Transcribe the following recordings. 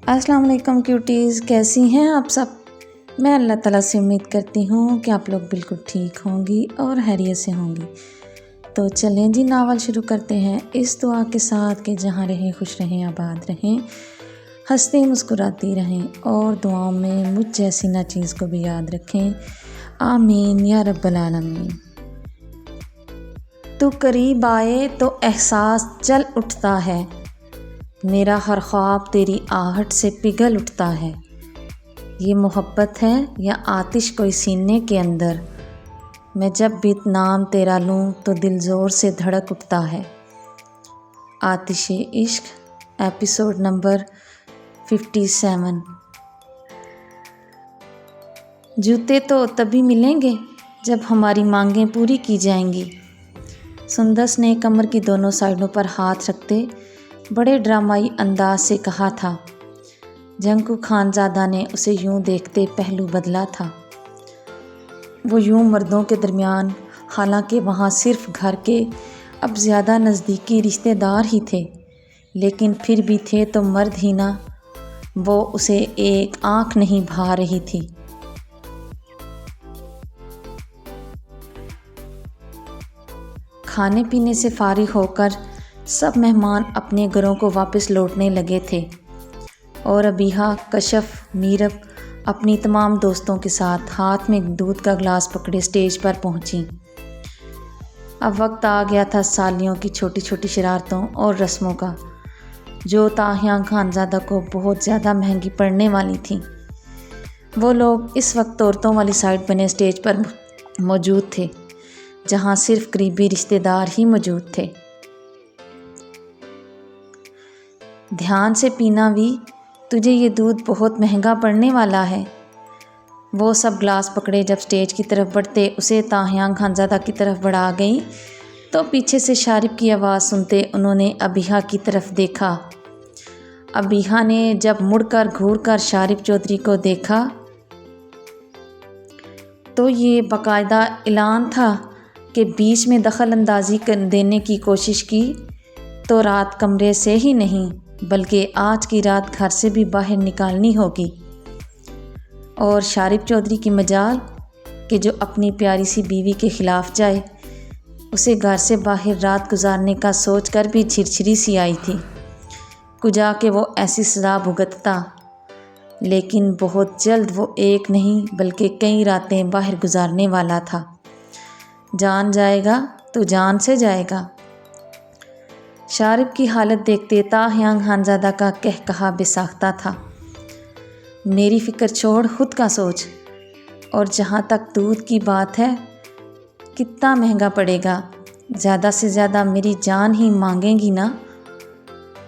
السلام علیکم کیوٹیز، کیسی ہیں آپ سب؟ میں اللہ تعالیٰ سے امید کرتی ہوں کہ آپ لوگ بالکل ٹھیک ہوں گی اور خیریت سے ہوں گی۔ تو چلیں جی، ناول شروع کرتے ہیں اس دعا کے ساتھ کہ جہاں رہیں خوش رہیں، آباد رہیں، ہنستی مسکراتی رہیں اور دعاؤں میں مجھ جیسی ناچیز کو بھی یاد رکھیں، آمین یا رب العالمین۔ تو قریب آئے تو احساس جل اٹھتا ہے، میرا ہر خواب تیری آہٹ سے پگھل اٹھتا ہے۔ یہ محبت ہے یا آتش کوئی سینے کے اندر، میں جب بھی نام تیرا لوں تو دل زور سے دھڑک اٹھتا ہے۔ آتش عشق، ایپیسوڈ نمبر 57۔ جوتے تو تبھی ملیں گے جب ہماری مانگیں پوری کی جائیں گی۔ سندس نے کمر کی دونوں سائڈوں پر ہاتھ رکھتے بڑے ڈرامائی انداز سے کہا تھا۔ جنکو خانزادہ نے اسے یوں دیکھتے پہلو بدلا تھا۔ وہ یوں مردوں کے درمیان، حالانکہ وہاں صرف گھر کے اب زیادہ نزدیکی رشتہ دار ہی تھے، لیکن پھر بھی تھے تو مرد ہی نہ، وہ اسے ایک آنکھ نہیں بھا رہی تھی۔ کھانے پینے سے فارغ ہو کر سب مہمان اپنے گھروں کو واپس لوٹنے لگے تھے اور ابیہا، کشف، میرب اپنی تمام دوستوں کے ساتھ ہاتھ میں دودھ کا گلاس پکڑے اسٹیج پر پہنچیں۔ اب وقت آ گیا تھا سالیوں کی چھوٹی چھوٹی شرارتوں اور رسموں کا، جو طاہیہ خانزادہ کو بہت زیادہ مہنگی پڑنے والی تھیں۔ وہ لوگ اس وقت عورتوں والی سائڈ بنے اسٹیج پر موجود تھے، جہاں صرف قریبی رشتہ دار ہی موجود تھے۔ دھیان سے پینا وی، تجھے یہ دودھ بہت مہنگا پڑنے والا ہے۔ وہ سب گلاس پکڑے جب اسٹیج کی طرف بڑھتے اسے طاہیہ خانزادہ کی طرف بڑھا گئیں تو پیچھے سے شارب کی آواز سنتے انہوں نے ابیہا کی طرف دیکھا۔ ابیہا نے جب مڑ کر گھور کر شارب چودھری کو دیکھا تو یہ باقاعدہ اعلان تھا کہ بیچ میں دخل اندازی دینے کی کوشش کی تو رات کمرے سے ہی نہیں بلکہ آج کی رات گھر سے بھی باہر نکالنی ہوگی۔ اور شارب چودھری کی مجال کہ جو اپنی پیاری سی بیوی کے خلاف جائے، اسے گھر سے باہر رات گزارنے کا سوچ کر بھی چھرچھری سی آئی تھی، کجا کہ وہ ایسی سزا بھگتتا، لیکن بہت جلد وہ ایک نہیں بلکہ کئی راتیں باہر گزارنے والا تھا۔ جان جائے گا تو جان سے جائے گا۔ شارب کی حالت دیکھتے طاہیہ خانزادہ کا قہقہا بے ساختہ تھا۔ میری فکر چھوڑ، خود کا سوچ، اور جہاں تک دودھ کی بات ہے، کتنا مہنگا پڑے گا؟ زیادہ سے زیادہ میری جان ہی مانگیں گی نا؟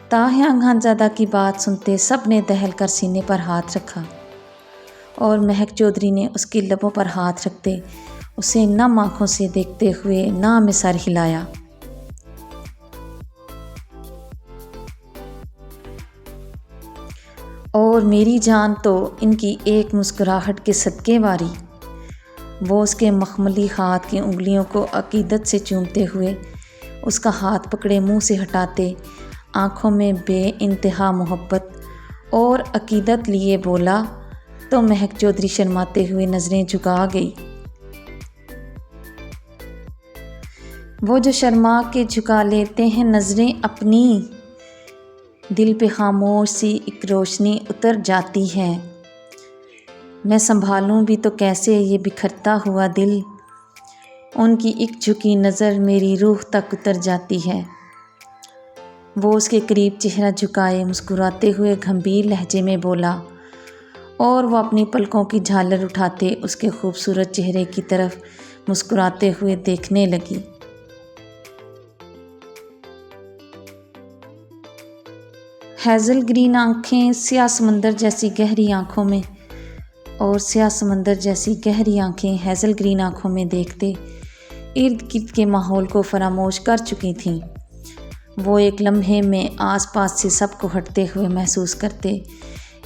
طاہیہ خانزادہ کی بات سنتے سب نے دہل کر سینے پر ہاتھ رکھا اور مہک چودھری نے اس کی لبوں پر ہاتھ رکھتے اسے نم آنکھوں سے دیکھتے ہوئے نام سر ہلایا۔ اور میری جان تو ان کی ایک مسکراہٹ کے صدقے واری۔ وہ اس کے مخملی ہاتھ کی انگلیوں کو عقیدت سے چومتے ہوئے اس کا ہاتھ پکڑے منہ سے ہٹاتے آنکھوں میں بے انتہا محبت اور عقیدت لیے بولا تو مہک چودھری شرماتے ہوئے نظریں جھکا گئی۔ وہ جو شرما کے جھکا لیتے ہیں نظریں اپنی، دل پہ خاموش سی ایک روشنی اتر جاتی ہے۔ میں سنبھالوں بھی تو کیسے یہ بکھرتا ہوا دل، ان کی ایک جھکی نظر میری روح تک اتر جاتی ہے۔ وہ اس کے قریب چہرہ جھکائے مسکراتے ہوئے گمبھیر لہجے میں بولا اور وہ اپنی پلکوں کی جھالر اٹھاتے اس کے خوبصورت چہرے کی طرف مسکراتے ہوئے دیکھنے لگی۔ ہیزل گرین آنکھیں سیاہ سمندر جیسی گہری آنکھوں میں اور سیاہ سمندر جیسی گہری آنکھیں ہیزل گرین آنکھوں میں دیکھتے ارد گرد کے ماحول کو فراموش کر چکی تھیں۔ وہ ایک لمحے میں آس پاس سے سب کو ہٹتے ہوئے محسوس کرتے،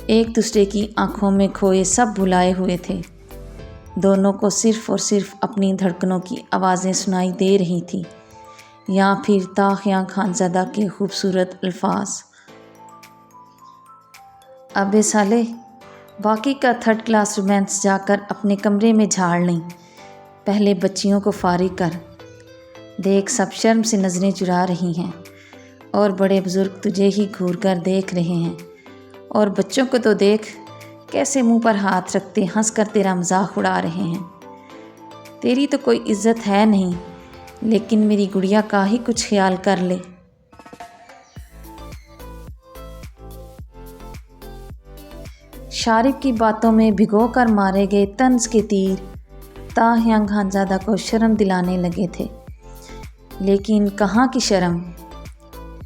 ایک دوسرے کی آنکھوں میں کھوئے سب بھلائے ہوئے تھے۔ دونوں کو صرف اور صرف اپنی دھڑکنوں کی آوازیں سنائی دے رہی تھیں یا پھر طاہیہ خانزادہ کے خوبصورت الفاظ۔ ابے سالے، باقی کا 3rd کلاس رومانس جا کر اپنے کمرے میں جھاڑ لیں، پہلے بچیوں کو فارغ کر۔ دیکھ سب شرم سے نظریں چرا رہی ہیں اور بڑے بزرگ تجھے ہی گھور کر دیکھ رہے ہیں، اور بچوں کو تو دیکھ کیسے منہ پر ہاتھ رکھتے ہنس کر تیرا مذاق اڑا رہے ہیں۔ تیری تو کوئی عزت ہے نہیں، لیکن میری گڑیا کا ہی کچھ خیال کر لے۔ شارب کی باتوں میں بھگو کر مارے گئے طنز کے تیر تاہیانگ خانزادہ کو شرم دلانے لگے تھے، لیکن کہاں کی شرم؟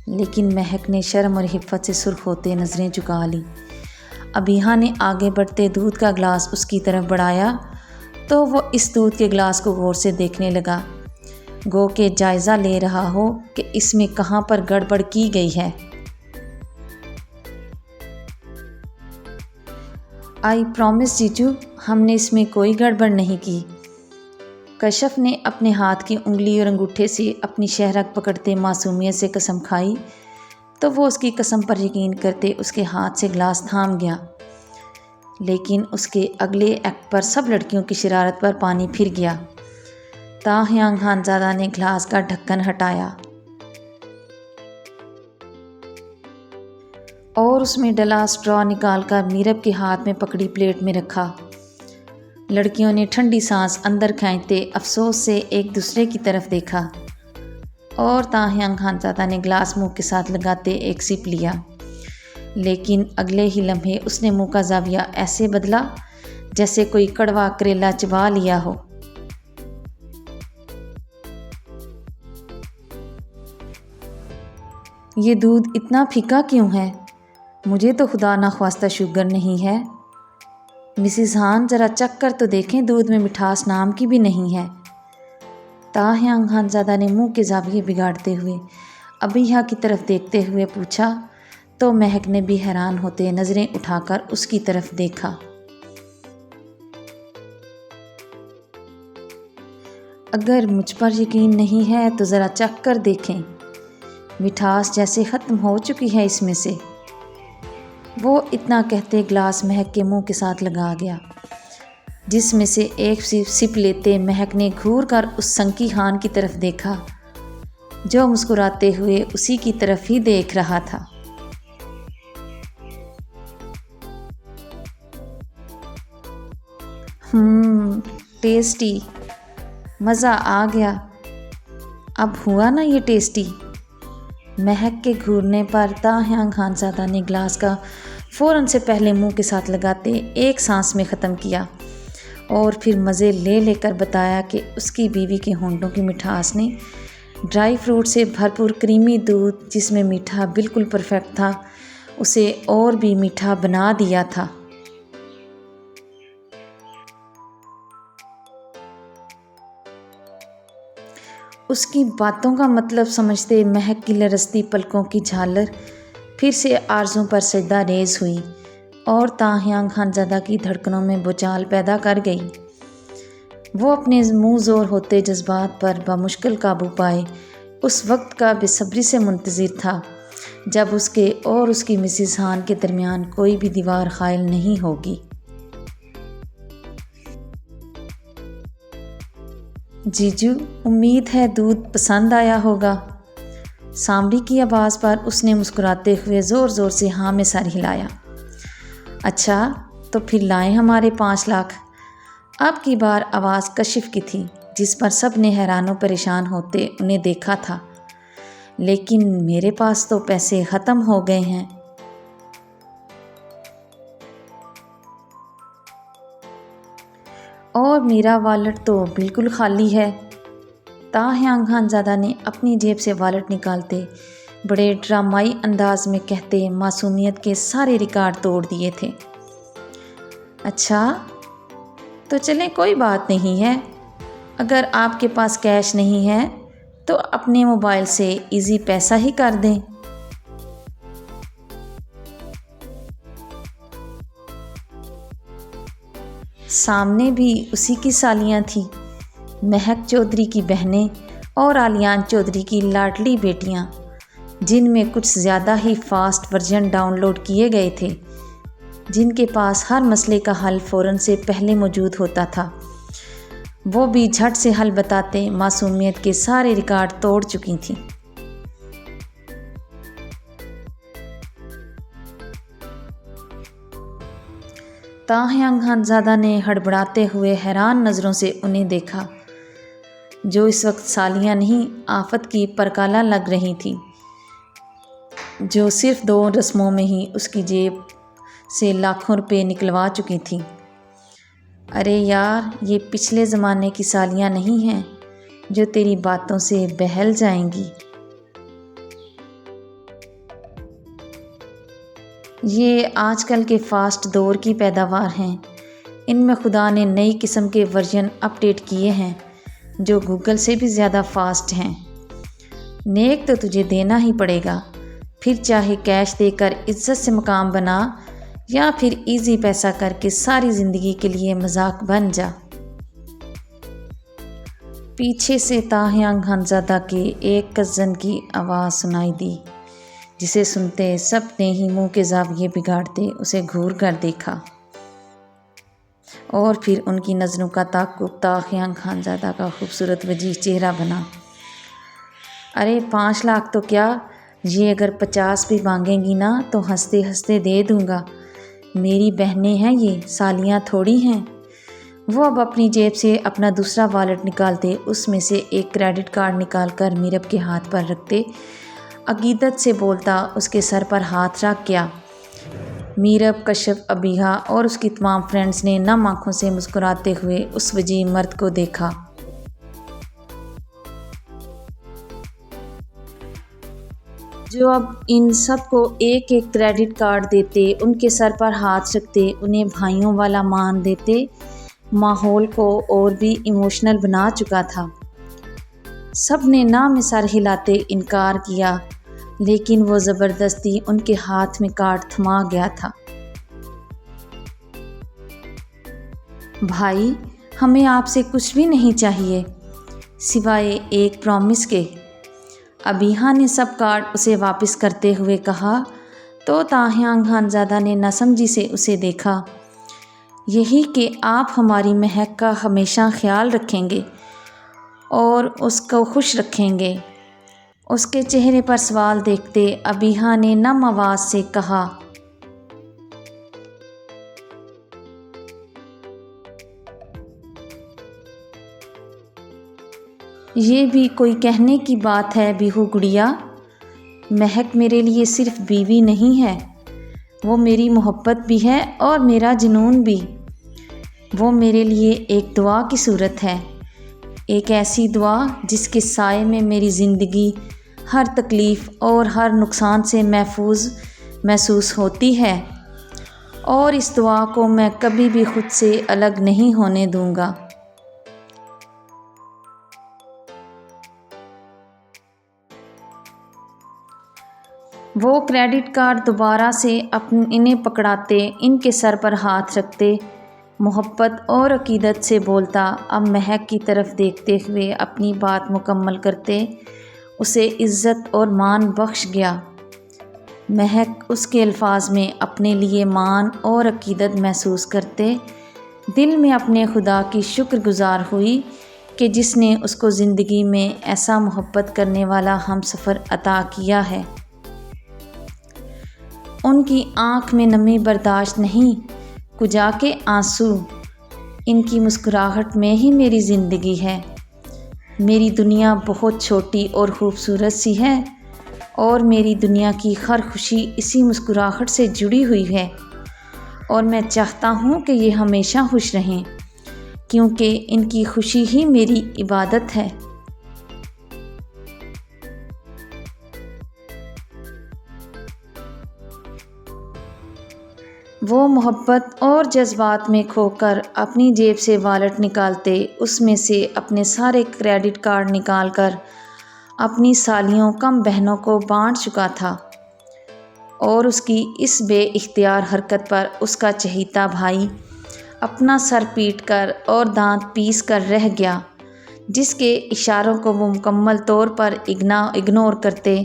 لیکن مہک نے شرم اور حفت سے سرخ ہوتے نظریں جھکا لیں۔ ابیہا نے آگے بڑھتے دودھ کا گلاس اس کی طرف بڑھایا تو وہ اس دودھ کے گلاس کو غور سے دیکھنے لگا، گو کہ جائزہ لے رہا ہو کہ اس میں کہاں پر گڑبڑ کی گئی ہے۔ آئی پرومس جیجو، ہم نے اس میں کوئی گڑبڑ نہیں کی۔ کشف نے اپنے ہاتھ کی انگلی اور انگوٹھے سے اپنی شہرک پکڑتے معصومیت سے قسم کھائی تو وہ اس کی قسم پر یقین کرتے اس کے ہاتھ سے گلاس تھام گیا، لیکن اس کے اگلے ایکٹ پر سب لڑکیوں کی شرارت پر پانی پھر گیا۔ تاہیانگ خانزادہ نے گلاس کا ڈھکن ہٹایا اور اس میں ڈلا اسٹرا نکال کر میرب کے ہاتھ میں پکڑی پلیٹ میں رکھا۔ لڑکیوں نے ٹھنڈی سانس اندر کھینچتے افسوس سے ایک دوسرے کی طرف دیکھا اور تاہیانگ خانزادہ نے گلاس منہ کے ساتھ لگاتے ایک سپ لیا، لیکن اگلے ہی لمحے اس نے منہ کا زاویہ ایسے بدلا جیسے کوئی کڑوا کریلا چبا لیا ہو۔ یہ دودھ اتنا پھیکا کیوں ہے؟ مجھے تو خدا نخواستہ شوگر نہیں ہے۔ مسز ہان ذرا چکھ کر تو دیکھیں، دودھ میں مٹھاس نام کی بھی نہیں ہے۔ تاہیانگ خانزادہ نے منہ کے زاویے بگاڑتے ہوئے ابیہا کی طرف دیکھتے ہوئے پوچھا تو مہک نے بھی حیران ہوتے نظریں اٹھا کر اس کی طرف دیکھا۔ اگر مجھ پر یقین نہیں ہے تو ذرا چکھ کر دیکھیں، مٹھاس جیسے ختم ہو چکی ہے اس میں سے۔ وہ اتنا کہتے گلاس مہک کے منہ کے ساتھ لگا گیا، جس میں سے ایک سپ لیتے مہک نے گھور کر اس سنکی ہان کی طرف دیکھا جو مسکراتے ہوئے اسی کی طرف ہی دیکھ رہا تھا۔ ٹیسٹی، مزہ آ گیا، اب ہوا نا یہ ٹیسٹی۔ مہک کے گھورنے پر تاہیانگ خانزادہ نے گلاس کا فوراً سے پہلے منہ کے ساتھ لگاتے ایک سانس میں ختم کیا اور پھر مزے لے لے کر بتایا کہ اس کی بیوی کے ہونٹوں کی مٹھاس نے ڈرائی فروٹ سے بھرپور کریمی دودھ جس میں میٹھا بالکل پرفیکٹ تھا اسے اور بھی میٹھا بنا دیا تھا۔ اس کی باتوں کا مطلب سمجھتے مہک کی لرزتی پلکوں کی جھالر پھر سے آرزوں پر سجدہ ریز ہوئی اور تاہیانگ خانزادہ کی دھڑکنوں میں بھوچال پیدا کر گئی۔ وہ اپنے منہ زور ہوتے جذبات پر بمشکل قابو پائے اس وقت کا بے صبری سے منتظر تھا جب اس کے اور اس کی مسز ہان کے درمیان کوئی بھی دیوار حائل نہیں ہوگی۔ جیجو، امید ہے دودھ پسند آیا ہوگا۔ سامری کی آواز پر اس نے مسکراتے ہوئے زور زور سے ہاں میں سر ہلایا۔ اچھا تو پھر لائیں ہمارے 5 لاکھ۔ اب کی بار آواز کشف کی تھی جس پر سب نے حیران و پریشان ہوتے انہیں دیکھا تھا۔ لیکن میرے پاس تو پیسے ختم ہو گئے ہیں۔ اور میرا والٹ تو بالکل خالی ہے۔ تاہیانگ خانزادہ نے اپنی جیب سے والٹ نکالتے بڑے ڈرامائی انداز میں کہتے معصومیت کے سارے ریکارڈ توڑ دیے تھے۔ اچھا تو چلیں، کوئی بات نہیں ہے، اگر آپ کے پاس کیش نہیں ہے تو اپنے موبائل سے ایزی پیسہ ہی کر دیں۔ سامنے بھی اسی کی سالیاں تھیں، مہک چودھری کی بہنیں اور عالیان چودھری کی لاڈلی بیٹیاں، جن میں کچھ زیادہ ہی فاسٹ ورژن ڈاؤن لوڈ کیے گئے تھے۔ جن کے پاس ہر مسئلے کا حل فوراً سے پہلے موجود ہوتا تھا، وہ بھی جھٹ سے حل بتاتے معصومیت کے سارے ریکارڈ توڑ چکی تھیں۔ تاہیانگ خانزادہ نے ہڑبڑاتے ہوئے حیران نظروں سے انہیں دیکھا، جو اس وقت سالیاں نہیں آفت کی پرکالہ لگ رہی تھی، جو صرف 2 رسموں میں ہی اس کی جیب سے لاکھوں روپے نکلوا چکی تھی۔ ارے یار، یہ پچھلے زمانے کی سالیاں نہیں ہیں جو تیری باتوں سے بہل جائیں گی۔ یہ آج کل کے فاسٹ دور کی پیداوار ہیں۔ ان میں خدا نے نئی قسم کے ورژن اپڈیٹ کیے ہیں جو گوگل سے بھی زیادہ فاسٹ ہیں۔ نیک تو تجھے دینا ہی پڑے گا، پھر چاہے کیش دے کر عزت سے مقام بنا یا پھر ایزی پیسہ کر کے ساری زندگی کے لیے مذاق بن جا۔ پیچھے سے تاہیانگ خانزادہ کے ایک کزن کی آواز سنائی دی، جسے سنتے سب نے ہی منہ کے زاویے بگاڑتے اسے گھور کر دیکھا، اور پھر ان کی نظروں کا تعاقب تاہیانگ خانزادہ کا خوبصورت وجیح چہرہ بنا۔ ارے 5 لاکھ تو کیا، یہ اگر 50 بھی مانگیں گی نا تو ہنستے ہنستے دے دوں گا۔ میری بہنیں ہیں، یہ سالیاں تھوڑی ہیں۔ وہ اب اپنی جیب سے اپنا دوسرا والٹ نکالتے اس میں سے ایک کریڈٹ کارڈ نکال کر میرب کے ہاتھ پر رکھتے عقیدت سے بولتا اس کے سر پر ہاتھ رکھ گیا۔ میرب، کشف، ابیہا اور اس کی تمام فرینڈز نے نم آنکھوں سے مسکراتے ہوئے اس وجیح مرد کو دیکھا، جو اب ان سب کو ایک ایک کریڈٹ کارڈ دیتے، ان کے سر پر ہاتھ رکھتے، انہیں بھائیوں والا مان دیتے۔ ماحول کو اور بھی ایموشنل بنا چکا تھا۔ سب نے نہ میں سر ہلاتے انکار کیا، لیکن وہ زبردستی ان کے ہاتھ میں کارڈ تھما گیا تھا۔ بھائی، ہمیں آپ سے کچھ بھی نہیں چاہیے سوائے ایک پرومس کے، ابیہا نے سب کارڈ اسے واپس کرتے ہوئے کہا تو تاہیانگ خانزادہ نے ناسمجھی سے اسے دیکھا۔ یہی کہ آپ ہماری مہک کا ہمیشہ خیال رکھیں گے اور اس کو خوش رکھیں گے۔ اس کے چہرے پر سوال دیکھتے ابیہا نے نم آواز سے کہا، یہ بھی کوئی کہنے کی بات ہے بیہو گڑیا، مہک میرے لیے صرف بیوی نہیں ہے، وہ میری محبت بھی ہے اور میرا جنون بھی۔ وہ میرے لیے ایک دعا کی صورت ہے، ایک ایسی دعا جس کے سائے میں میری زندگی ہر تکلیف اور ہر نقصان سے محفوظ محسوس ہوتی ہے، اور اس دعا کو میں کبھی بھی خود سے الگ نہیں ہونے دوں گا۔ وہ کریڈٹ کارڈ دوبارہ سے انہیں پکڑاتے، ان کے سر پر ہاتھ رکھتے، محبت اور عقیدت سے بولتا، اب مہک کی طرف دیکھتے ہوئے اپنی بات مکمل کرتے اسے عزت اور مان بخش گیا۔ مہک اس کے الفاظ میں اپنے لیے مان اور عقیدت محسوس کرتے دل میں اپنے خدا کی شکر گزار ہوئی کہ جس نے اس کو زندگی میں ایسا محبت کرنے والا ہم سفر عطا کیا ہے۔ ان کی آنکھ میں نمی برداشت نہیں، کجا کے آنسو، ان کی مسکراہٹ میں ہی میری زندگی ہے۔ میری دنیا بہت چھوٹی اور خوبصورت سی ہے، اور میری دنیا کی ہر خوشی اسی مسکراہٹ سے جڑی ہوئی ہے، اور میں چاہتا ہوں کہ یہ ہمیشہ خوش رہیں، کیونکہ ان کی خوشی ہی میری عبادت ہے۔ وہ محبت اور جذبات میں کھو کر اپنی جیب سے والٹ نکالتے اس میں سے اپنے سارے کریڈٹ کارڈ نکال کر اپنی سالیوں کم بہنوں کو بانٹ چکا تھا، اور اس کی اس بے اختیار حرکت پر اس کا چہیتا بھائی اپنا سر پیٹ کر اور دانت پیس کر رہ گیا، جس کے اشاروں کو وہ مکمل طور پر اگنور کرتے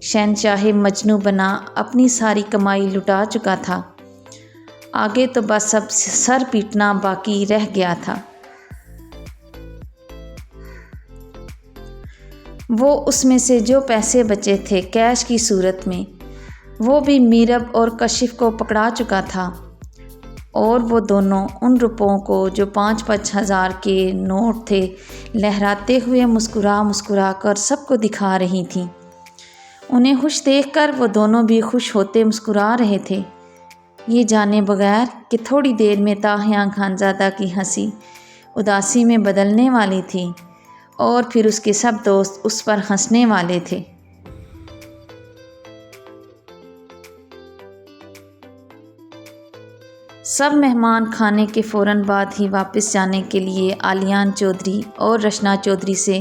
شہنشاہ مجنوں بنا اپنی ساری کمائی لٹا چکا تھا، آگے تو بس اب سر پیٹنا باقی رہ گیا تھا۔ وہ اس میں سے جو پیسے بچے تھے کیش کی صورت میں، وہ بھی میرب اور کشف کو پکڑا چکا تھا، اور وہ دونوں ان روپوں کو جو 5-5 ہزار کے نوٹ تھے لہراتے ہوئے مسکرا کر سب کو دکھا رہی تھیں۔ انہیں خوش دیکھ کر وہ دونوں بھی خوش ہوتے مسکرا رہے تھے، یہ جانے بغیر کہ تھوڑی دیر میں طاہیہ خانزادہ کی ہنسی اداسی میں بدلنے والی تھی، اور پھر اس کے سب دوست اس پر ہنسنے والے تھے۔ سب مہمان کھانے کے فوراً بعد ہی واپس جانے کے لیے علیان چودھری اور رشنا چودھری سے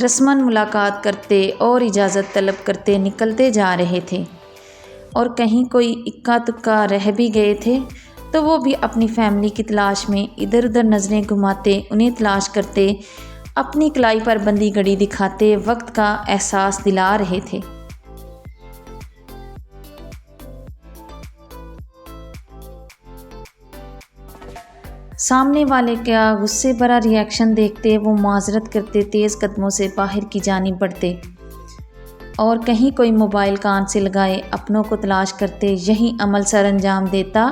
رسماً ملاقات کرتے اور اجازت طلب کرتے نکلتے جا رہے تھے، اور کہیں کوئی اکا دکا رہ بھی گئے تھے تو وہ بھی اپنی فیملی کی تلاش میں ادھر ادھر نظریں گھماتے انہیں تلاش کرتے، اپنی کلائی پر بندھی گھڑی دکھاتے وقت کا احساس دلا رہے تھے۔ سامنے والے کا غصے بھرا ری ایکشن دیکھتے وہ معذرت کرتے تیز قدموں سے باہر کی جانب بڑھتے، اور کہیں کوئی موبائل کان سے لگائے اپنوں کو تلاش کرتے یہی عمل سر انجام دیتا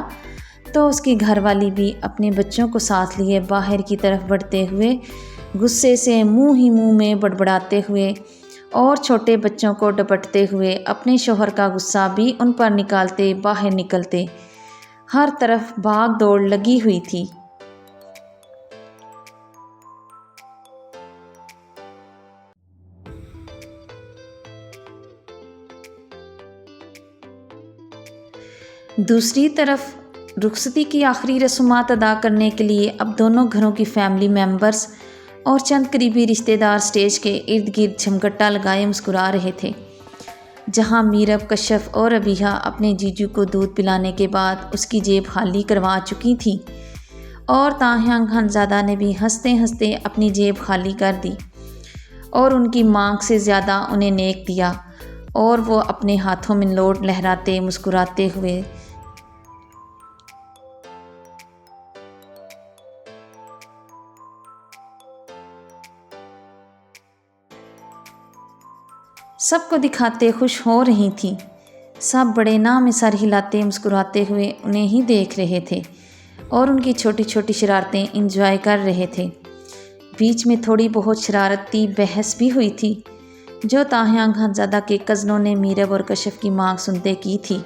تو اس کی گھر والی بھی اپنے بچوں کو ساتھ لیے باہر کی طرف بڑھتے ہوئے غصے سے منہ میں بڑبڑاتے ہوئے اور چھوٹے بچوں کو ڈپٹتے ہوئے اپنے شوہر کا غصہ بھی ان پر نکالتے باہر نکلتے۔ ہر طرف بھاگ دوڑ لگی ہوئی تھی۔ دوسری طرف رخصتی کی آخری رسومات ادا کرنے کے لیے اب دونوں گھروں کی فیملی ممبرز اور چند قریبی رشتہ دار سٹیج کے ارد گرد جھمگٹا لگائے مسکرا رہے تھے۔ جہاں میرب، کشف اور ابیہا اپنے جیجو کو دودھ پلانے کے بعد اس کی جیب خالی کروا چکی تھیں، اور طاہیہ خانزادہ نے بھی ہنستے ہنستے اپنی جیب خالی کر دی اور ان کی مانگ سے زیادہ انہیں نیک دیا، اور وہ اپنے ہاتھوں میں نوٹ لہراتے مسکراتے ہوئے سب کو دکھاتے خوش ہو رہی تھیں۔ سب بڑے نام سر ہلاتے مسکراتے ہوئے انہیں ہی دیکھ رہے تھے اور ان کی چھوٹی چھوٹی شرارتیں انجوائے کر رہے تھے۔ بیچ میں تھوڑی بہت شرارتی بحث بھی ہوئی تھی جو طاہیہ خانزادہ کے کزنوں نے میرب اور کشف کی مانگ سنتے کی تھی۔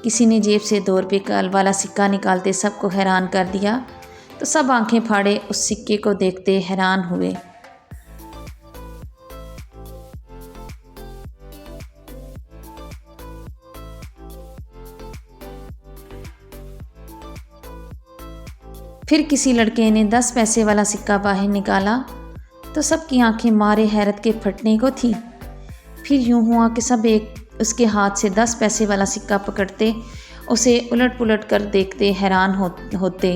کسی نے جیب سے 2 روپے کا والا سکہ نکالتے سب کو حیران کر دیا تو سب آنکھیں پھاڑے اس سکے کو دیکھتے حیران ہوئے۔ پھر کسی لڑکے نے 10 پیسے والا سکہ باہر نکالا تو سب کی آنکھیں مارے حیرت کے پھٹنے کو تھی۔ پھر یوں ہوا کہ سب ایک اس کے ہاتھ سے 10 پیسے والا سکہ پکڑتے اسے الٹ پلٹ کر دیکھتے حیران ہوتے،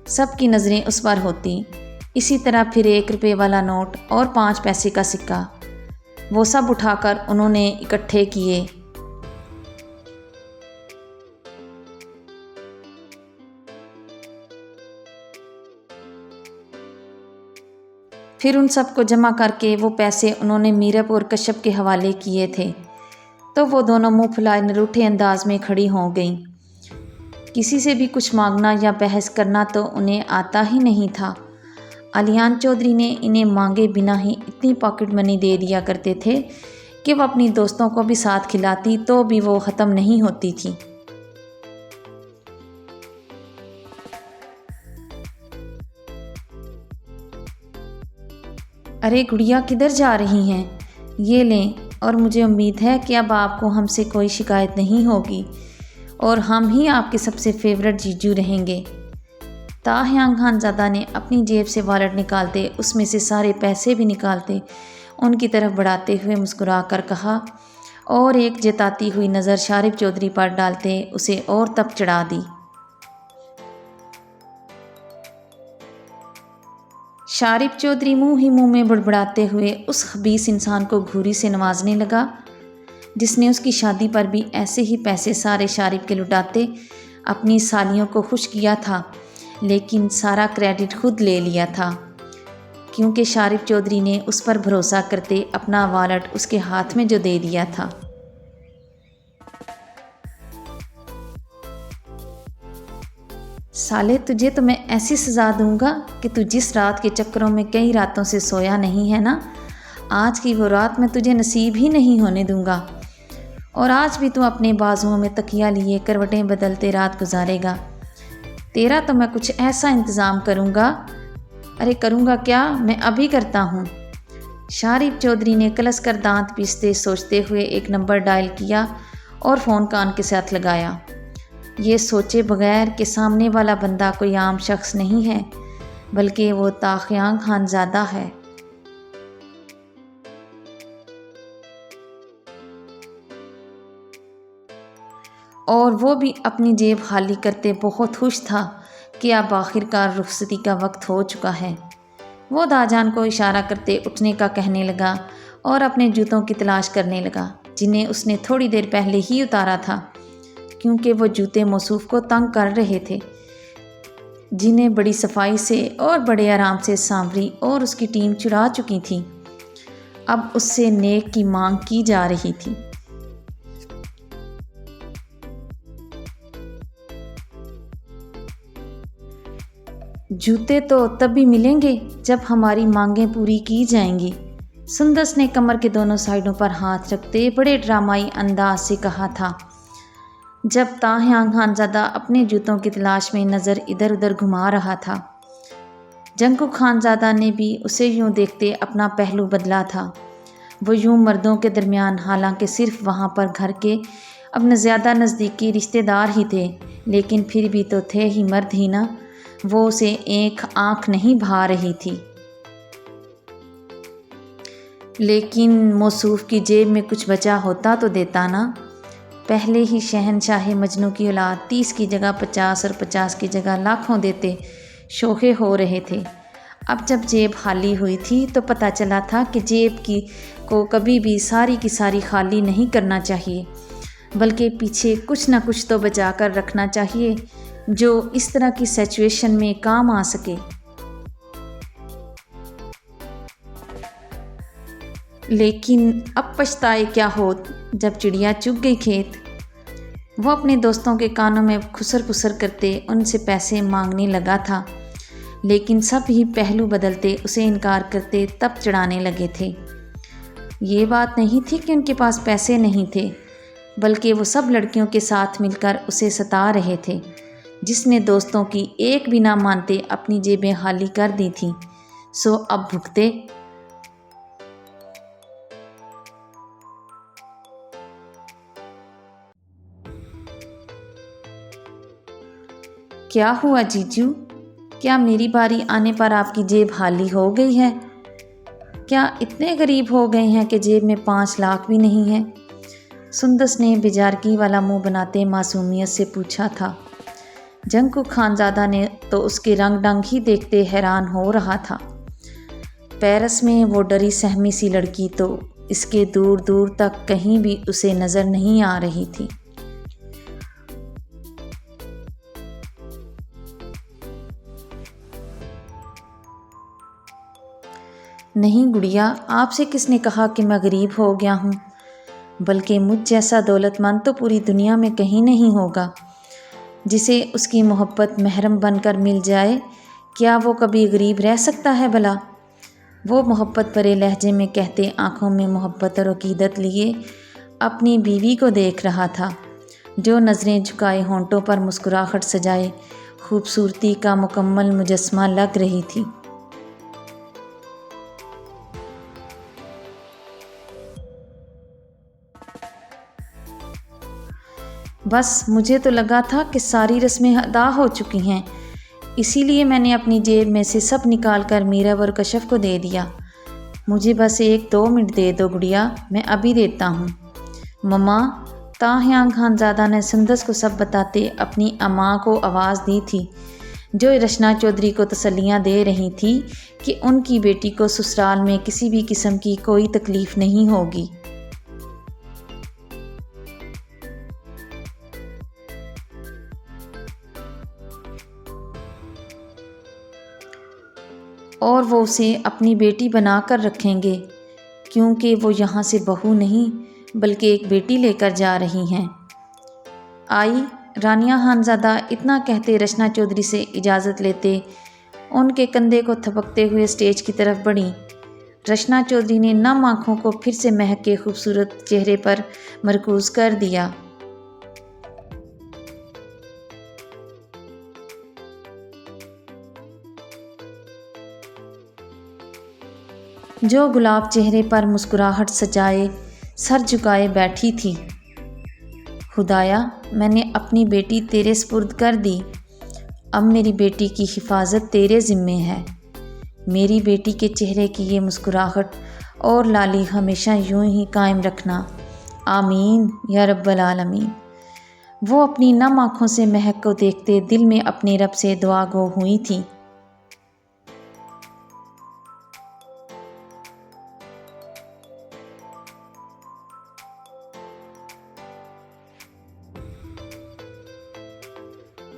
سب کی نظریں اس پر ہوتی۔ اسی طرح پھر 1 روپے والا نوٹ اور 5 پیسے کا سکہ وہ سب اٹھا کر انہوں نے اکٹھے کیے۔ پھر ان سب کو جمع کر کے وہ پیسے انہوں نے میرب اور کشف کے حوالے کیے تھے تو وہ دونوں منہ پھلائے نروٹھے انداز میں کھڑی ہو گئیں۔ کسی سے بھی کچھ مانگنا یا بحث کرنا تو انہیں آتا ہی نہیں تھا۔ علیان چودھری نے انہیں مانگے بنا ہی اتنی پاکٹ منی دے دیا کرتے تھے کہ وہ اپنی دوستوں کو بھی ساتھ کھلاتی تو بھی وہ ختم نہیں ہوتی تھی۔ ارے گڑیا کدھر جا رہی ہیں؟ یہ لیں، اور مجھے امید ہے کہ اب آپ کو ہم سے کوئی شکایت نہیں ہوگی اور ہم ہی آپ کے سب سے فیورٹ جیجو رہیں گے۔ طاہیہ خانزادہ نے اپنی جیب سے والٹ نکالتے اس میں سے سارے پیسے بھی نکالتے ان کی طرف بڑھاتے ہوئے مسکرا کر کہا، اور ایک جتاتی ہوئی نظر شارب چودھری پر ڈالتے اسے اور تپ چڑھا دی۔ شارب چودھری منہ میں بڑبڑاتے ہوئے اس خبیث انسان کو گھوری سے نوازنے لگا جس نے اس کی شادی پر بھی ایسے ہی پیسے سارے شارب کے لٹاتے اپنی سالیوں کو خوش کیا تھا، لیکن سارا کریڈٹ خود لے لیا تھا، کیونکہ شارف چودھری نے اس پر بھروسہ کرتے اپنا والٹ اس کے ہاتھ میں جو دے دیا تھا۔ سالے، تجھے تو میں ایسی سزا دوں گا کہ تو جس رات کے چکروں میں کئی راتوں سے سویا نہیں ہے نا، آج کی وہ رات میں تجھے نصیب ہی نہیں ہونے دوں گا، اور آج بھی تو اپنے بازوؤں میں تکیہ لیے کروٹیں بدلتے رات گزارے گا۔ تیرا تو میں کچھ ایسا انتظام کروں گا۔ ارے کروں گا کیا، میں ابھی کرتا ہوں۔ شارف چودھری نے کلس کر دانت پیستے سوچتے ہوئے ایک نمبر ڈائل کیا اور فون کان کے ساتھ لگایا، یہ سوچے بغیر کہ سامنے والا بندہ کوئی عام شخص نہیں ہے، بلکہ وہ تاخیان خانزادہ ہے۔ اور وہ بھی اپنی جیب خالی کرتے بہت خوش تھا کہ اب آخر کار رخصتی کا وقت ہو چکا ہے۔ وہ داجان کو اشارہ کرتے اٹھنے کا کہنے لگا اور اپنے جوتوں کی تلاش کرنے لگا، جنہیں اس نے تھوڑی دیر پہلے ہی اتارا تھا، کیونکہ وہ جوتے موصوف کو تنگ کر رہے تھے، جنہیں بڑی صفائی سے اور بڑے آرام سے سانوری اور اس کی ٹیم چرا چکی تھی۔ اب اس سے نیک کی مانگ کی جا رہی تھی۔ جوتے تو تب بھی ملیں گے جب ہماری مانگیں پوری کی جائیں گی، سندس نے کمر کے دونوں سائڈوں پر ہاتھ رکھتے بڑے ڈرامائی انداز سے کہا تھا، جب تاحیان خانزادہ اپنے جوتوں کی تلاش میں نظر ادھر ادھر گھما رہا تھا۔ جنکو خانزادہ نے بھی اسے یوں دیکھتے اپنا پہلو بدلا تھا۔ وہ یوں مردوں کے درمیان، حالانکہ صرف وہاں پر گھر کے اپنے زیادہ نزدیکی رشتہ دار ہی تھے، لیکن پھر بھی تو تھے ہی مرد ہی نا، وہ اسے ایک آنکھ نہیں بھا رہی تھی۔ لیکن موصوف کی جیب میں کچھ بچا ہوتا تو دیتا نا، پہلے ہی شہنشاہ مجنوں کی اولاد 30 کی جگہ 50 اور 50 کی جگہ لاکھوں دیتے شوخے ہو رہے تھے۔ اب جب جیب خالی ہوئی تھی تو پتہ چلا تھا کہ جیب کو کبھی بھی ساری کی ساری خالی نہیں کرنا چاہیے، بلکہ پیچھے کچھ نہ کچھ تو بچا کر رکھنا چاہیے جو اس طرح کی سچویشن میں کام آ سکے۔ لیکن اب پچھتائے کیا ہوت جب چڑیا چگ گئی کھیت۔ وہ اپنے دوستوں کے کانوں میں خسر پسر کرتے ان سے پیسے مانگنے لگا تھا، لیکن سب ہی پہلو بدلتے اسے انکار کرتے تب چڑھانے لگے تھے۔ یہ بات نہیں تھی کہ ان کے پاس پیسے نہیں تھے، بلکہ وہ سب لڑکیوں کے ساتھ مل کر اسے ستا رہے تھے، جس نے دوستوں کی ایک بھی نہ مانتے اپنی جیبیں خالی کر دی تھیں، سو اب بھگتے۔ کیا ہوا جیجو؟ کیا میری باری آنے پر آپ کی جیب خالی ہو گئی ہے؟ کیا اتنے غریب ہو گئے ہیں کہ جیب میں 5 لاکھ بھی نہیں ہے؟ سندس نے بیزارگی والا منہ بناتے معصومیت سے پوچھا تھا۔ جنکو خانزادہ نے تو اس کے رنگ ڈنگ ہی دیکھتے حیران ہو رہا تھا۔ پیرس میں وہ ڈری سہمی سی لڑکی تو اس کے دور دور تک کہیں بھی اسے نظر نہیں آ رہی تھی۔ نہیں گڑیا، آپ سے کس نے کہا کہ میں غریب ہو گیا ہوں؟ بلکہ مجھ جیسا دولت مند تو پوری دنیا میں کہیں نہیں ہوگا، جسے اس کی محبت محرم بن کر مل جائے۔ کیا وہ کبھی غریب رہ سکتا ہے بھلا؟ وہ محبت بھرے لہجے میں کہتے آنکھوں میں محبت اور عقیدت لیے اپنی بیوی کو دیکھ رہا تھا، جو نظریں جھکائے ہونٹوں پر مسکراہٹ سجائے خوبصورتی کا مکمل مجسمہ لگ رہی تھی۔ بس مجھے تو لگا تھا کہ ساری رسمیں ادا ہو چکی ہیں، اسی لیے میں نے اپنی جیب میں سے سب نکال کر میرا اور کشف کو دے دیا۔ مجھے بس 1-2 منٹ دے دو گڑیا، میں ابھی دیتا ہوں۔ مما، تاحیان خانزادہ نے سندس کو سب بتاتے اپنی اماں کو آواز دی تھی، جو رشنا چودھری کو تسلیاں دے رہی تھی کہ ان کی بیٹی کو سسرال میں کسی بھی قسم کی کوئی تکلیف نہیں ہوگی۔ اور وہ اسے اپنی بیٹی بنا کر رکھیں گے، کیونکہ وہ یہاں سے بہو نہیں بلکہ ایک بیٹی لے کر جا رہی ہیں۔ آئی رانیہ خانزادہ اتنا کہتے رچنا چودھری سے اجازت لیتے ان کے کندھے کو تھپکتے ہوئے اسٹیج کی طرف بڑھیں۔ رچنا چودھری نے نم آنکھوں کو پھر سے مہک کے خوبصورت چہرے پر مرکوز کر دیا۔ جو گلاب چہرے پر مسکراہٹ سجائے سر جھکائے بیٹھی تھی۔ خدایا، میں نے اپنی بیٹی تیرے سپرد کر دی، اب میری بیٹی کی حفاظت تیرے ذمے ہے۔ میری بیٹی کے چہرے کی یہ مسکراہٹ اور لالی ہمیشہ یوں ہی قائم رکھنا، آمین یا رب العالمین۔ وہ اپنی نم آنکھوں سے مہک کو دیکھتے دل میں اپنے رب سے دعا گو ہوئی تھی۔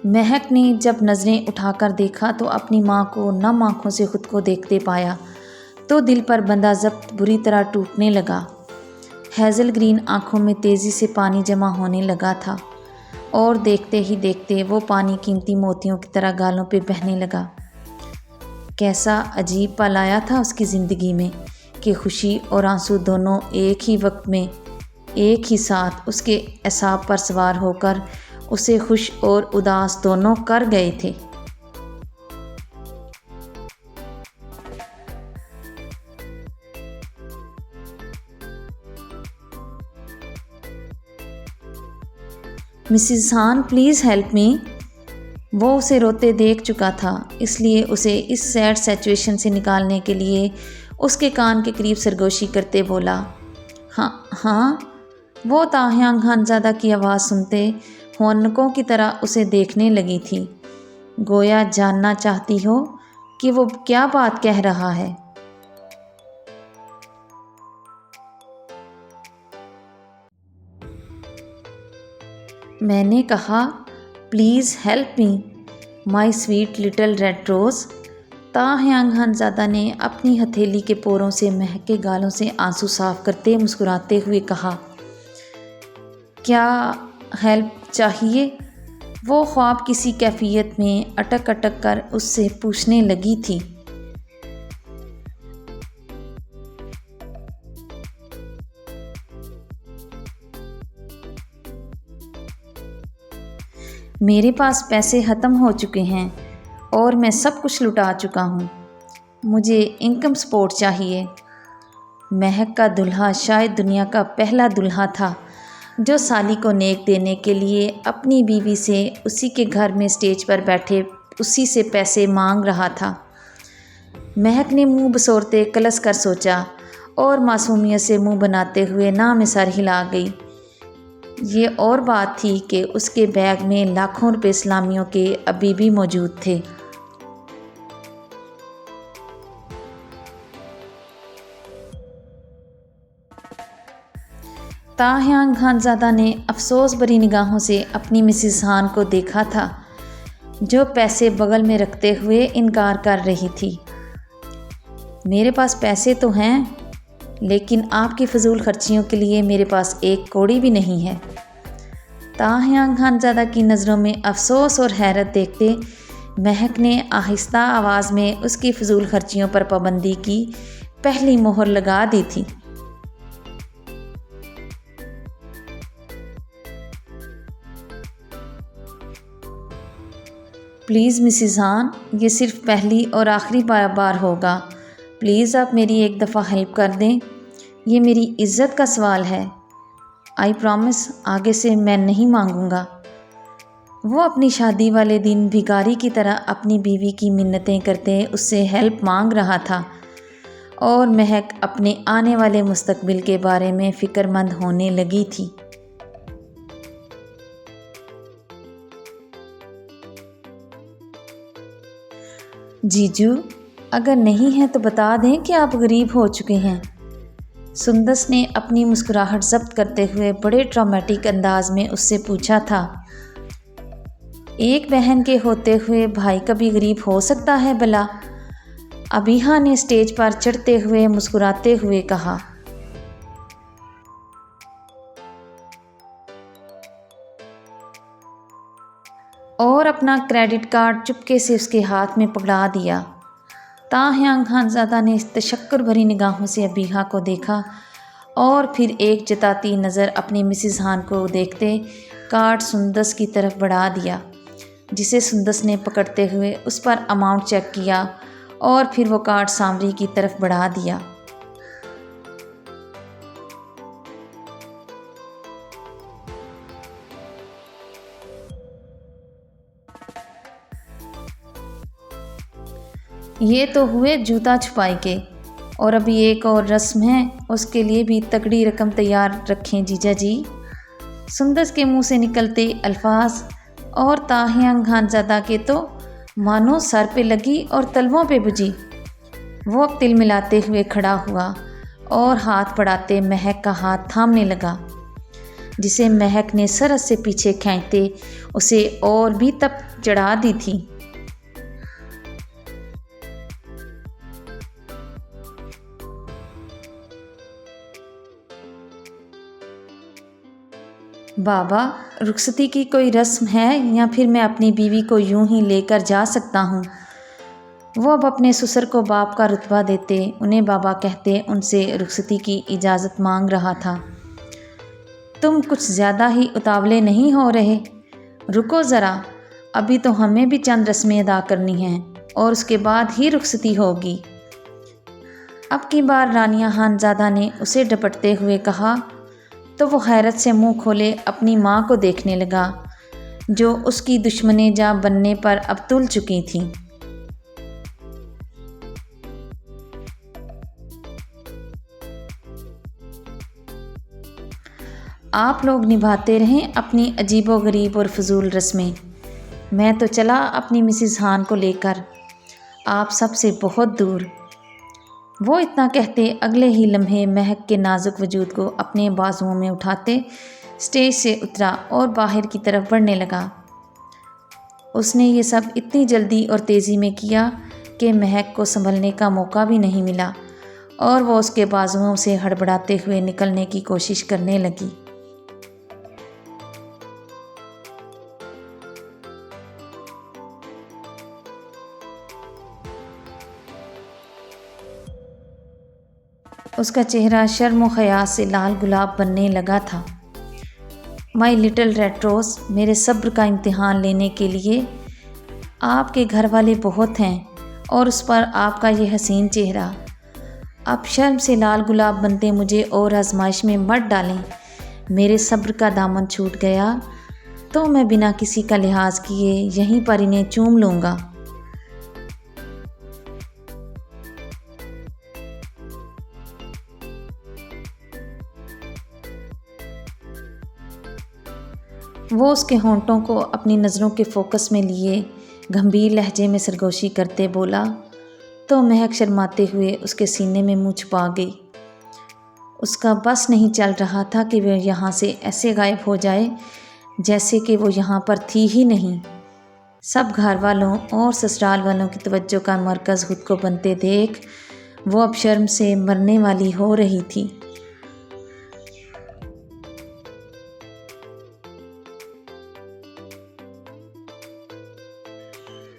مہک نے جب نظریں اٹھا کر دیکھا تو اپنی ماں کو نم آنکھوں سے خود کو دیکھتے پایا تو دل پر بندہ ضبط بری طرح ٹوٹنے لگا۔ ہیزل گرین آنکھوں میں تیزی سے پانی جمع ہونے لگا تھا اور دیکھتے ہی دیکھتے وہ پانی قیمتی موتیوں کی طرح گالوں پہ بہنے لگا۔ کیسا عجیب پل آیا تھا اس کی زندگی میں کہ خوشی اور آنسو دونوں ایک ہی وقت میں ایک ہی ساتھ اس کے اعصاب پر سوار ہو کر اسے خوش اور اداس دونوں کر گئے تھے۔ مسز خان پلیز ہیلپ می۔ وہ اسے روتے دیکھ چکا تھا، اس لیے اسے اس سیڈ سچویشن سے نکالنے کے لیے اس کے کان کے قریب سرگوشی کرتے بولا، ہاں ہاں۔ وہ تاحیانگ خانزادہ کی آواز سنتے ہونکوں کی طرح اسے دیکھنے لگی تھی، گویا جاننا چاہتی ہو کہ وہ کیا بات کہہ رہا ہے۔ میں نے کہا please help me my sweet little red rose. تاحیانگ خانزادہ نے اپنی ہتھیلی کے پوروں سے مہک کے گالوں سے آنسو صاف کرتے مسکراتے ہوئے کہا، کیا ہیلپ چاہیے؟ وہ خواب کسی کیفیت میں اٹک اٹک کر اس سے پوچھنے لگی تھی۔ میرے پاس پیسے ختم ہو چکے ہیں اور میں سب کچھ لٹا چکا ہوں، مجھے انکم سپورٹ چاہیے۔ مہک کا دلہا شاید دنیا کا پہلا دلہا تھا جو سالی کو نیک دینے کے لیے اپنی بیوی سے اسی کے گھر میں اسٹیج پر بیٹھے اسی سے پیسے مانگ رہا تھا۔ مہک نے منہ بسورتے کلس کر سوچا اور معصومیت سے منہ بناتے ہوئے نام سر ہلا گئی۔ یہ اور بات تھی کہ اس کے بیگ میں لاکھوں روپے سلامیوں کے ابھی بھی موجود تھے۔ تاحیانگ خانزادہ نے افسوس بھری نگاہوں سے اپنی مسز خان کو دیکھا تھا جو پیسے بغل میں رکھتے ہوئے انکار کر رہی تھی۔ میرے پاس پیسے تو ہیں لیکن آپ کی فضول خرچیوں کے لیے میرے پاس ایک کوڑی بھی نہیں ہے۔ تاحیانگ خانزادہ کی نظروں میں افسوس اور حیرت دیکھتے مہک نے آہستہ آواز میں اس کی فضول خرچیوں پر پابندی کی پہلی مہر لگا دی تھی۔ پلیز مسز خان، یہ صرف پہلی اور آخری بار ہوگا، پلیز آپ میری ایک دفعہ ہیلپ کر دیں، یہ میری عزت کا سوال ہے، آئی پرامس آگے سے میں نہیں مانگوں گا۔ وہ اپنی شادی والے دن بھکاری کی طرح اپنی بیوی کی منتیں کرتے اس سے ہیلپ مانگ رہا تھا اور مہک اپنے آنے والے مستقبل کے بارے میں فکر مند ہونے لگی تھی۔ جیجو اگر نہیں ہے تو بتا دیں کہ آپ غریب ہو چکے ہیں۔ سندس نے اپنی مسکراہٹ ضبط کرتے ہوئے بڑے ڈرامیٹک انداز میں اس سے پوچھا تھا، ایک بہن کے ہوتے ہوئے بھائی کبھی غریب ہو سکتا ہے بھلا؟ ابیحا نے اسٹیج پر چڑھتے ہوئے مسکراتے ہوئے کہا۔ اور اپنا کریڈٹ کارڈ چپکے سے اس کے ہاتھ میں پکڑا دیا۔ تاہیانگ خانزادہ نے تشکر بھری نگاہوں سے ابیحا کو دیکھا اور پھر ایک جتاتی نظر اپنی مسز ہان کو دیکھتے کارڈ سندس کی طرف بڑھا دیا، جسے سندس نے پکڑتے ہوئے اس پر اماؤنٹ چیک کیا اور پھر وہ کارڈ سامری کی طرف بڑھا دیا۔ یہ تو ہوئے جوتا چھپائی کے، اور ابھی ایک اور رسم ہے، اس کے لیے بھی تگڑی رقم تیار رکھیں جیجا جی۔ سندس کے منہ سے نکلتے الفاظ اور تاہیانگ خانزادہ کے تو مانو سر پہ لگی اور تلووں پہ بجھی۔ وہ اب تل ملاتے ہوئے کھڑا ہوا اور ہاتھ بڑھاتے مہک کا ہاتھ تھامنے لگا، جسے مہک نے سرس سے پیچھے کھینچتے اسے اور بھی تپ چڑھا دی تھی۔ بابا، رخصتی کی کوئی رسم ہے یا پھر میں اپنی بیوی کو یوں ہی لے کر جا سکتا ہوں؟ وہ اب اپنے سسر کو باپ کا رتبہ دیتے انہیں بابا کہتے ان سے رخصتی کی اجازت مانگ رہا تھا۔ تم کچھ زیادہ ہی اتاولے نہیں ہو رہے؟ رکو ذرا، ابھی تو ہمیں بھی چند رسمیں ادا کرنی ہیں اور اس کے بعد ہی رخصتی ہوگی۔ اب کی بار رانیہ خانزادہ نے اسے ڈپٹتے ہوئے کہا تو وہ حیرت سے منہ کھولے اپنی ماں کو دیکھنے لگا، جو اس کی دشمنِ جاں بننے پر اب تل چکی تھیں۔ آپ لوگ نبھاتے رہیں اپنی عجیب و غریب اور فضول رسمیں، میں تو چلا اپنی مسز ہان کو لے کر آپ سب سے بہت دور۔ وہ اتنا کہتے اگلے ہی لمحے مہک کے نازک وجود کو اپنے بازوؤں میں اٹھاتے اسٹیج سے اترا اور باہر کی طرف بڑھنے لگا۔ اس نے یہ سب اتنی جلدی اور تیزی میں کیا کہ مہک کو سنبھلنے کا موقع بھی نہیں ملا اور وہ اس کے بازوؤں سے ہڑبڑاتے ہوئے نکلنے کی کوشش کرنے لگی۔ اس کا چہرہ شرم و حیا سے لال گلاب بننے لگا تھا۔ مائی لٹل ریڈ روز، میرے صبر کا امتحان لینے کے لیے آپ کے گھر والے بہت ہیں اور اس پر آپ کا یہ حسین چہرہ۔ اب شرم سے لال گلاب بنتے مجھے اور آزمائش میں مت ڈالیں۔ میرے صبر کا دامن چھوٹ گیا تو میں بنا کسی کا لحاظ کیے یہیں پر انہیں چوم لوں گا۔ وہ اس کے ہونٹوں کو اپنی نظروں کے فوکس میں لیے گمبھیر لہجے میں سرگوشی کرتے بولا تو مہک شرماتے ہوئے اس کے سینے میں منہ چھپا گئی۔ اس کا بس نہیں چل رہا تھا کہ وہ یہاں سے ایسے غائب ہو جائے جیسے کہ وہ یہاں پر تھی ہی نہیں۔ سب گھر والوں اور سسرال والوں کی توجہ کا مرکز خود کو بنتے دیکھ وہ اب شرم سے مرنے والی ہو رہی تھی۔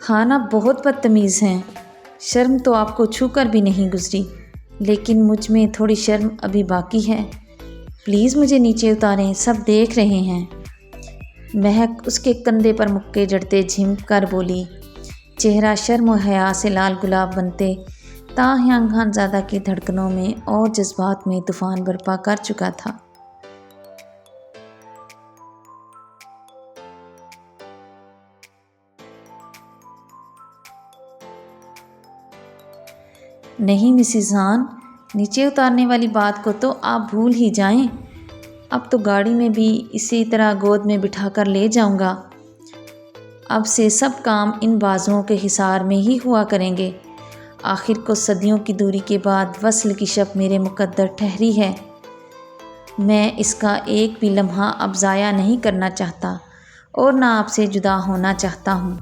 خان آپ بہت بدتمیز ہیں، شرم تو آپ کو چھو کر بھی نہیں گزری، لیکن مجھ میں تھوڑی شرم ابھی باقی ہے، پلیز مجھے نیچے اتاریں، سب دیکھ رہے ہیں۔ مہک اس کے کندھے پر مکے جڑتے جھمک کر بولی، چہرہ شرم و حیا سے لال گلاب بنتے تاہیانگ خانزادہ کی دھڑکنوں میں اور جذبات میں طوفان برپا کر چکا تھا۔ نہیں مسز ہان، نیچے اتارنے والی بات کو تو آپ بھول ہی جائیں، اب تو گاڑی میں بھی اسی طرح گود میں بٹھا کر لے جاؤں گا۔ اب سے سب کام ان بازوؤں کے حصار میں ہی ہوا کریں گے۔ آخر کو صدیوں کی دوری کے بعد وصل کی شب میرے مقدر ٹھہری ہے، میں اس کا ایک بھی لمحہ اب ضائع نہیں کرنا چاہتا اور نہ آپ سے جدا ہونا چاہتا ہوں۔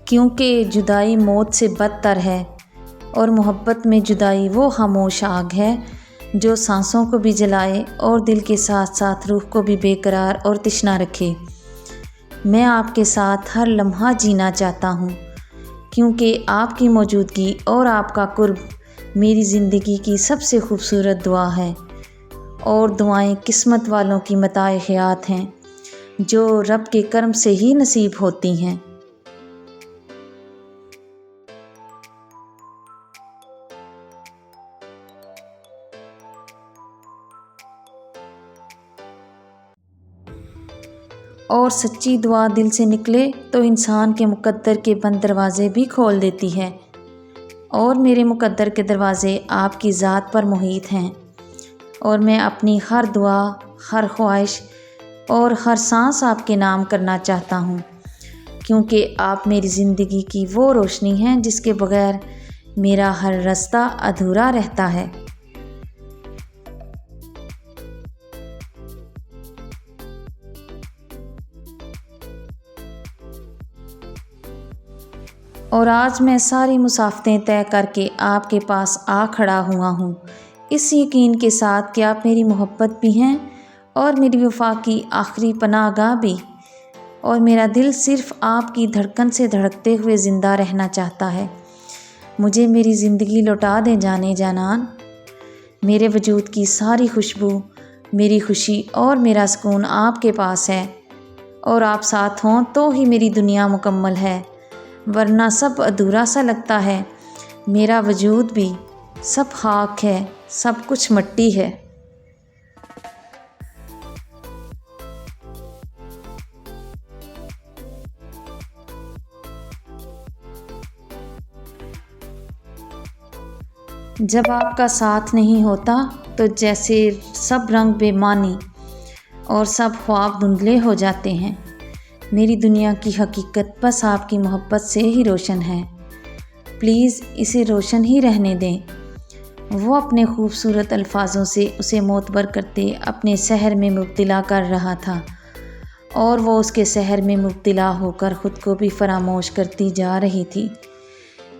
کیونکہ جدائی موت سے بدتر ہے، اور محبت میں جدائی وہ خاموش آگ ہے جو سانسوں کو بھی جلائے اور دل کے ساتھ ساتھ روح کو بھی بے قرار اور تشنا رکھے۔ میں آپ کے ساتھ ہر لمحہ جینا چاہتا ہوں، کیونکہ آپ کی موجودگی اور آپ کا قرب میری زندگی کی سب سے خوبصورت دعا ہے، اور دعائیں قسمت والوں کی متاع حیات ہیں جو رب کے کرم سے ہی نصیب ہوتی ہیں۔ اور سچی دعا دل سے نکلے تو انسان کے مقدر کے بند دروازے بھی کھول دیتی ہے، اور میرے مقدر کے دروازے آپ کی ذات پر محیط ہیں، اور میں اپنی ہر دعا، ہر خواہش اور ہر سانس آپ کے نام کرنا چاہتا ہوں، کیونکہ آپ میری زندگی کی وہ روشنی ہیں جس کے بغیر میرا ہر رستہ ادھورا رہتا ہے۔ اور آج میں ساری مسافتیں طے کر کے آپ کے پاس آ کھڑا ہوا ہوں، اس یقین کے ساتھ کہ آپ میری محبت بھی ہیں اور میری وفا کی آخری پناہ گاہ بھی، اور میرا دل صرف آپ کی دھڑکن سے دھڑکتے ہوئے زندہ رہنا چاہتا ہے۔ مجھے میری زندگی لوٹا دیں جانے جانان، میرے وجود کی ساری خوشبو، میری خوشی اور میرا سکون آپ کے پاس ہے، اور آپ ساتھ ہوں تو ہی میری دنیا مکمل ہے، ورنہ سب ادھورا سا لگتا ہے۔ میرا وجود بھی سب خاک ہے، سب کچھ مٹی ہے۔ جب آپ کا ساتھ نہیں ہوتا تو جیسے سب رنگ بے معنی اور سب خواب دھندلے ہو جاتے ہیں۔ میری دنیا کی حقیقت بس آپ کی محبت سے ہی روشن ہے، پلیز اسے روشن ہی رہنے دیں۔ وہ اپنے خوبصورت الفاظوں سے اسے معتبر کرتے اپنے سحر میں مبتلا کر رہا تھا، اور وہ اس کے سحر میں مبتلا ہو کر خود کو بھی فراموش کرتی جا رہی تھی،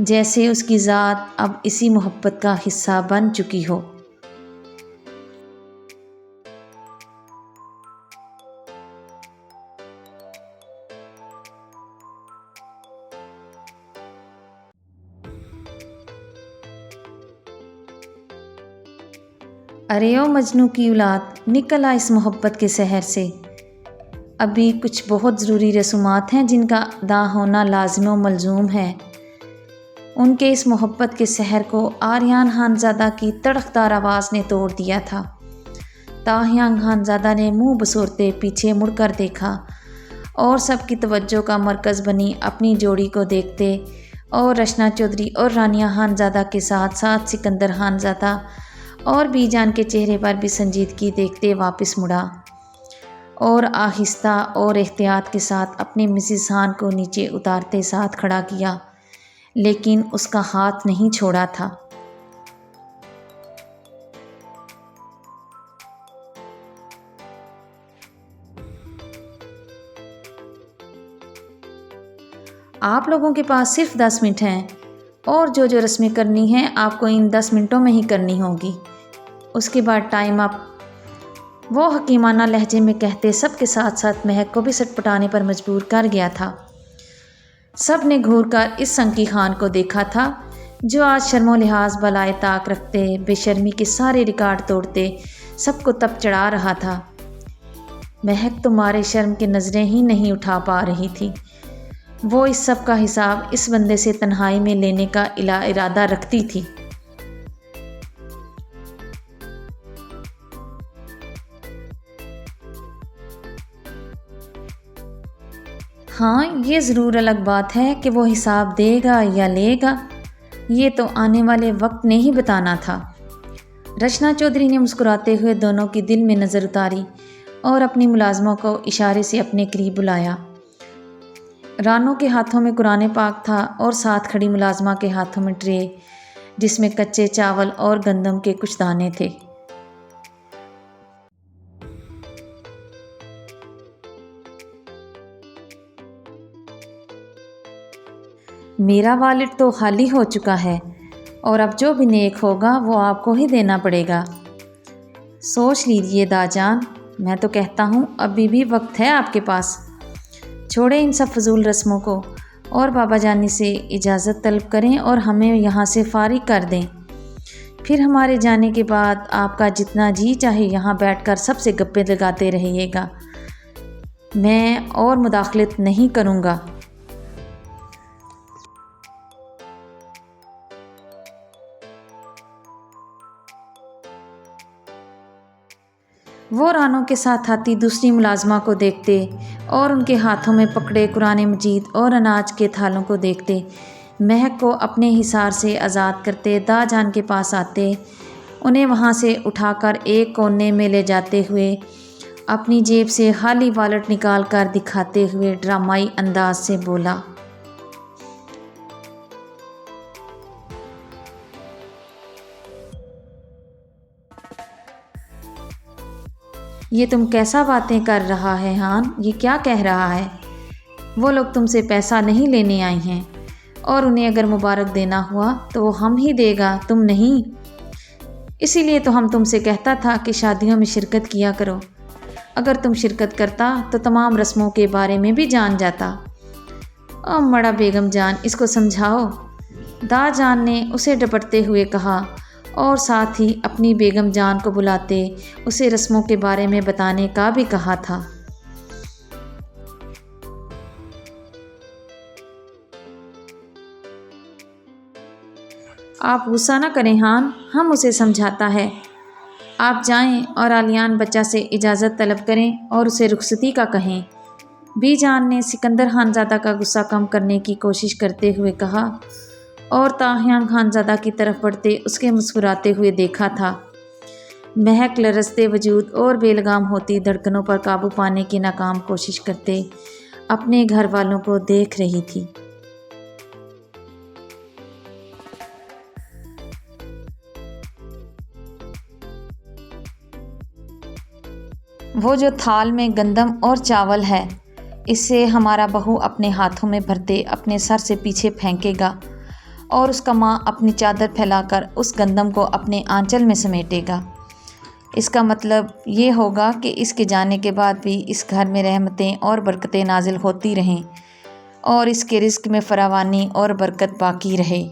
جیسے اس کی ذات اب اسی محبت کا حصہ بن چکی ہو۔ ارے او مجنوں کی اولاد، نکل آ اس محبت کے سحر سے۔ ابھی کچھ بہت ضروری رسومات ہیں جن کا ادا ہونا لازم و ملزوم ہے۔ ان کے اس محبت کے سحر کو آریان خانزادہ کی تڑکدار آواز نے توڑ دیا تھا۔ تاہیانگ خانزادہ نے منہ بسورتے پیچھے مڑ کر دیکھا، اور سب کی توجہ کا مرکز بنی اپنی جوڑی کو دیکھتے، اور رشنا چودھری اور رانیہ خانزادہ کے ساتھ ساتھ سکندر خانزادہ اور بی جان کے چہرے پر بھی سنجیدگی دیکھتے واپس مڑا، اور آہستہ اور احتیاط کے ساتھ اپنے مسز خان کو نیچے اتارتے ساتھ کھڑا کیا، لیکن اس کا ہاتھ نہیں چھوڑا تھا۔ آپ لوگوں کے پاس صرف 10 منٹ ہیں، اور جو رسمیں کرنی ہیں آپ کو ان 10 منٹوں میں ہی کرنی ہوگی، اس کے بعد ٹائم اپ۔ وہ حکیمانہ لہجے میں کہتے سب کے ساتھ ساتھ مہک کو بھی سٹ پٹانے پر مجبور کر گیا تھا۔ سب نے گھور کر اس سنکی خان کو دیکھا تھا جو آج شرم و لحاظ بالائے طاق رکھتے، بے شرمی کے سارے ریکارڈ توڑتے سب کو تپ چڑھا رہا تھا۔ مہک تمہارے شرم کے نظریں ہی نہیں اٹھا پا رہی تھی۔ وہ اس سب کا حساب اس بندے سے تنہائی میں لینے کا ارادہ رکھتی تھی۔ ہاں، یہ ضرور الگ بات ہے کہ وہ حساب دے گا یا لے گا، یہ تو آنے والے وقت نے ہی بتانا تھا۔ رچنا چودھری نے مسکراتے ہوئے دونوں کی دل میں نظر اتاری اور اپنی ملازموں کو اشارے سے اپنے قریب بلایا۔ رانو کے ہاتھوں میں قرآن پاک تھا، اور ساتھ کھڑی ملازمہ کے ہاتھوں میں ٹرے جس میں کچے چاول اور گندم کے کچھ دانے تھے۔ میرا والد تو خالی ہو چکا ہے اور اب جو بھی نیک ہوگا وہ آپ کو ہی دینا پڑے گا۔ سوچ لیجئے دا جان، میں تو کہتا ہوں ابھی بھی وقت ہے آپ کے پاس۔ چھوڑیں ان سب فضول رسموں کو اور بابا جانی سے اجازت طلب کریں اور ہمیں یہاں سے فارغ کر دیں۔ پھر ہمارے جانے کے بعد آپ کا جتنا جی چاہے یہاں بیٹھ کر سب سے گپے لگاتے رہیے گا، میں اور مداخلت نہیں کروں گا۔ وہ رانوں کے ساتھ آتی دوسری ملازمہ کو دیکھتے اور ان کے ہاتھوں میں پکڑے قرآن مجید اور اناج کے تھالوں کو دیکھتے، مہک کو اپنے حصار سے آزاد کرتے دا جان کے پاس آتے، انہیں وہاں سے اٹھا کر ایک کونے میں لے جاتے ہوئے اپنی جیب سے خالی والٹ نکال کر دکھاتے ہوئے ڈرامائی انداز سے بولا، یہ تم کیسا باتیں کر رہا ہے ہان، یہ کیا کہہ رہا ہے؟ وہ لوگ تم سے پیسہ نہیں لینے آئے ہیں اور انہیں اگر مبارک دینا ہوا تو وہ ہم ہی دے گا، تم نہیں۔ اسی لیے تو ہم تم سے کہتا تھا کہ شادیوں میں شرکت کیا کرو، اگر تم شرکت کرتا تو تمام رسموں کے بارے میں بھی جان جاتا۔ او مڑا بیگم جان، اس کو سمجھاؤ، دا جان نے اسے ڈپٹتے ہوئے کہا اور ساتھ ہی اپنی بیگم جان کو بلاتے اسے رسموں کے بارے میں بتانے کا بھی کہا تھا۔ آپ غصہ نہ کریں ہان، ہم اسے سمجھاتا ہے، آپ جائیں اور عالیان بچہ سے اجازت طلب کریں اور اسے رخصتی کا کہیں۔ بی جان نے سکندر خانزادہ کا غصہ کم کرنے کی کوشش کرتے ہوئے کہا اور تاہیان خانزادہ کی طرف بڑھتے اس کے مسکراتے ہوئے دیکھا تھا۔ مہک لرزتے وجود اور بے لگام ہوتی دھڑکنوں پر قابو پانے کی ناکام کوشش کرتے اپنے گھر والوں کو دیکھ رہی تھی۔ وہ جو تھال میں گندم اور چاول ہے، اسے ہمارا بہو اپنے ہاتھوں میں بھرتے اپنے سر سے پیچھے پھینکے گا اور اس کا ماں اپنی چادر پھیلا کر اس گندم کو اپنے آنچل میں سمیٹے گا۔ اس کا مطلب یہ ہوگا کہ اس کے جانے کے بعد بھی اس گھر میں رحمتیں اور برکتیں نازل ہوتی رہیں اور اس کے رزق میں فراوانی اور برکت باقی رہے۔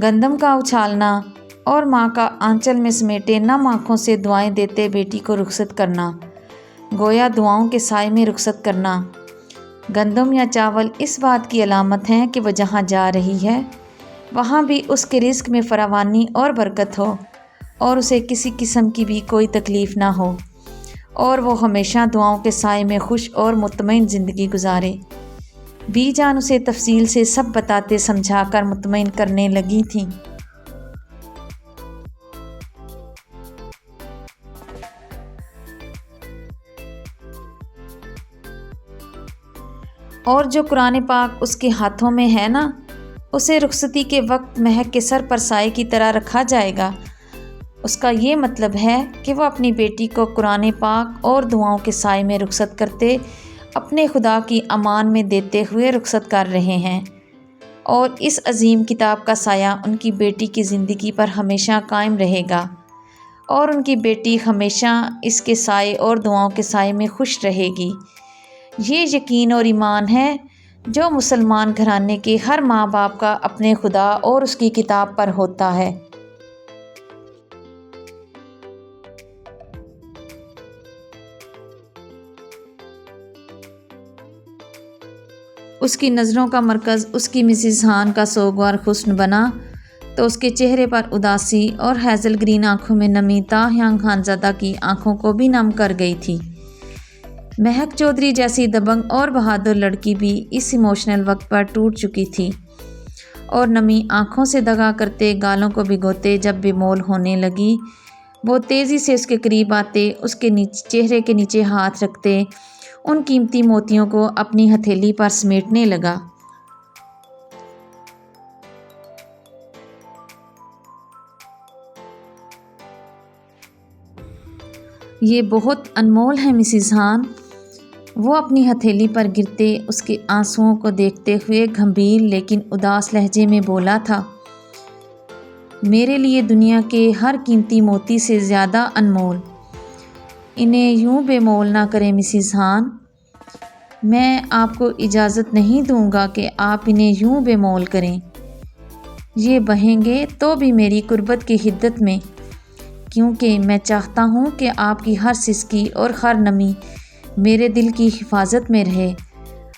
گندم کا اچھالنا اور ماں کا آنچل میں سمیٹے نم آنکھوں سے دعائیں دیتے بیٹی کو رخصت کرنا، گویا دعاؤں کے سائے میں رخصت کرنا۔ گندم یا چاول اس بات کی علامت ہیں کہ وہ جہاں جا رہی ہے وہاں بھی اس کے رزق میں فراوانی اور برکت ہو اور اسے کسی قسم کی بھی کوئی تکلیف نہ ہو اور وہ ہمیشہ دعاؤں کے سائے میں خوش اور مطمئن زندگی گزارے۔ بی جان اسے تفصیل سے سب بتاتے سمجھا کر مطمئن کرنے لگی تھیں۔ اور جو قرآن پاک اس کے ہاتھوں میں ہے نا، اسے رخصتی کے وقت مہک کے سر پر سائے کی طرح رکھا جائے گا۔ اس کا یہ مطلب ہے کہ وہ اپنی بیٹی کو قرآن پاک اور دعاؤں کے سائے میں رخصت کرتے اپنے خدا کی امان میں دیتے ہوئے رخصت کر رہے ہیں اور اس عظیم کتاب کا سایہ ان کی بیٹی کی زندگی پر ہمیشہ قائم رہے گا اور ان کی بیٹی ہمیشہ اس کے سائے اور دعاؤں کے سائے میں خوش رہے گی۔ یہ یقین اور ایمان ہے جو مسلمان گھرانے کے ہر ماں باپ کا اپنے خدا اور اس کی کتاب پر ہوتا ہے۔ اس کی نظروں کا مرکز اس کی مسز ہان کا سوگوار حسن بنا تو اس کے چہرے پر اداسی اور ہیزل گرین آنکھوں میں نمی تاہیانگ خانزادہ کی آنکھوں کو بھی نم کر گئی تھی۔ مہک چودھری جیسی دبنگ اور بہادر لڑکی بھی اس ایموشنل وقت پر ٹوٹ چکی تھی اور نمی آنکھوں سے دغا کرتے گالوں کو بھگوتے جب بے مول ہونے لگی، وہ تیزی سے اس کے قریب آتے اس کے چہرے کے نیچے ہاتھ رکھتے ان قیمتی موتیوں کو اپنی ہتھیلی پر سمیٹنے لگا۔ یہ بہت انمول ہے مسز ہان۔ وہ اپنی ہتھیلی پر گرتے اس کے آنسوؤں کو دیکھتے ہوئے گھمبیر لیکن اداس لہجے میں بولا تھا، میرے لیے دنیا کے ہر قیمتی موتی سے زیادہ انمول۔ انہیں یوں بے مول نہ کریں مسز ہان، میں آپ کو اجازت نہیں دوں گا کہ آپ انہیں یوں بے مول کریں۔ یہ بہیں گے تو بھی میری قربت کی حدت میں، کیونکہ میں چاہتا ہوں کہ آپ کی ہر سسکی اور ہر نمی میرے دل کی حفاظت میں رہے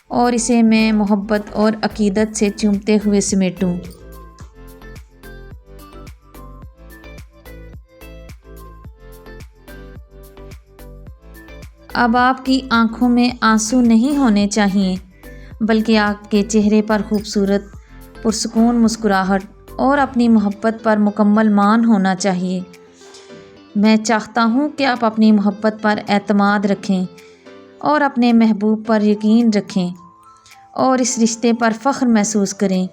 اور اسے میں محبت اور عقیدت سے چومتے ہوئے سمیٹوں۔ اب آپ کی آنکھوں میں آنسو نہیں ہونے چاہیے، بلکہ آپ کے چہرے پر خوبصورت پرسکون مسکراہٹ اور اپنی محبت پر مکمل مان ہونا چاہیے۔ میں چاہتا ہوں کہ آپ اپنی محبت پر اعتماد رکھیں اور اپنے محبوب پر یقین رکھیں اور اس رشتے پر فخر محسوس کریں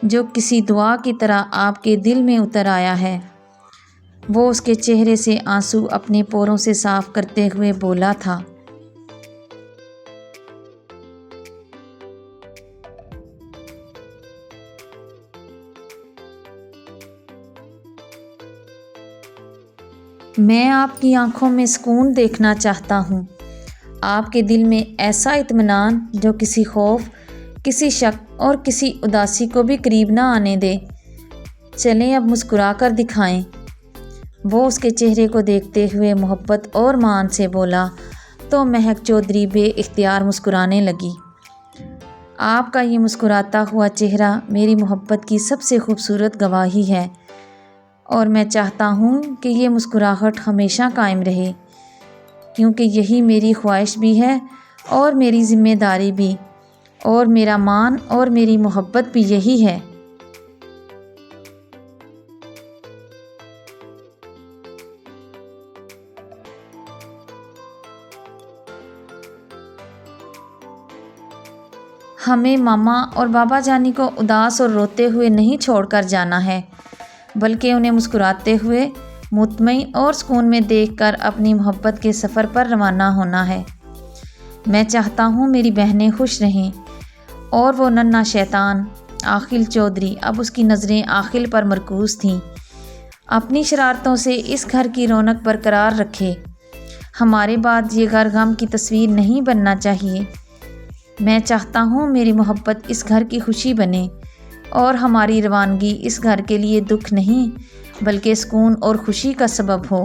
جو کسی دعا کی طرح آپ کے دل میں اتر آیا ہے۔ وہ اس کے چہرے سے آنسو اپنے پوروں سے صاف کرتے ہوئے بولا تھا۔ میں آپ کی آنکھوں میں سکون دیکھنا چاہتا ہوں، آپ کے دل میں ایسا اطمینان جو کسی خوف، کسی شک اور کسی اداسی کو بھی قریب نہ آنے دے۔ چلیں اب مسکرا کر دکھائیں۔ وہ اس کے چہرے کو دیکھتے ہوئے محبت اور مان سے بولا تو مہک چودھری بے اختیار مسکرانے لگی۔ آپ کا یہ مسکراتا ہوا چہرہ میری محبت کی سب سے خوبصورت گواہی ہے اور میں چاہتا ہوں کہ یہ مسکراہٹ ہمیشہ قائم رہے، کیونکہ یہی میری خواہش بھی ہے اور میری ذمہ داری بھی، اور میرا مان اور میری محبت بھی یہی ہے۔ ہمیں ماما اور بابا جانی کو اداس اور روتے ہوئے نہیں چھوڑ کر جانا ہے، بلکہ انہیں مسکراتے ہوئے، مطمئن اور سکون میں دیکھ کر اپنی محبت کے سفر پر روانہ ہونا ہے۔ میں چاہتا ہوں میری بہنیں خوش رہیں، اور وہ ننھا شیطان عاقل چودھری، اب اس کی نظریں عاقل پر مرکوز تھیں، اپنی شرارتوں سے اس گھر کی رونق برقرار رکھے۔ ہمارے بعد یہ گھر غم کی تصویر نہیں بننا چاہیے۔ میں چاہتا ہوں میری محبت اس گھر کی خوشی بنے اور ہماری روانگی اس گھر کے لیے دکھ نہیں بلکہ سکون اور خوشی کا سبب ہو۔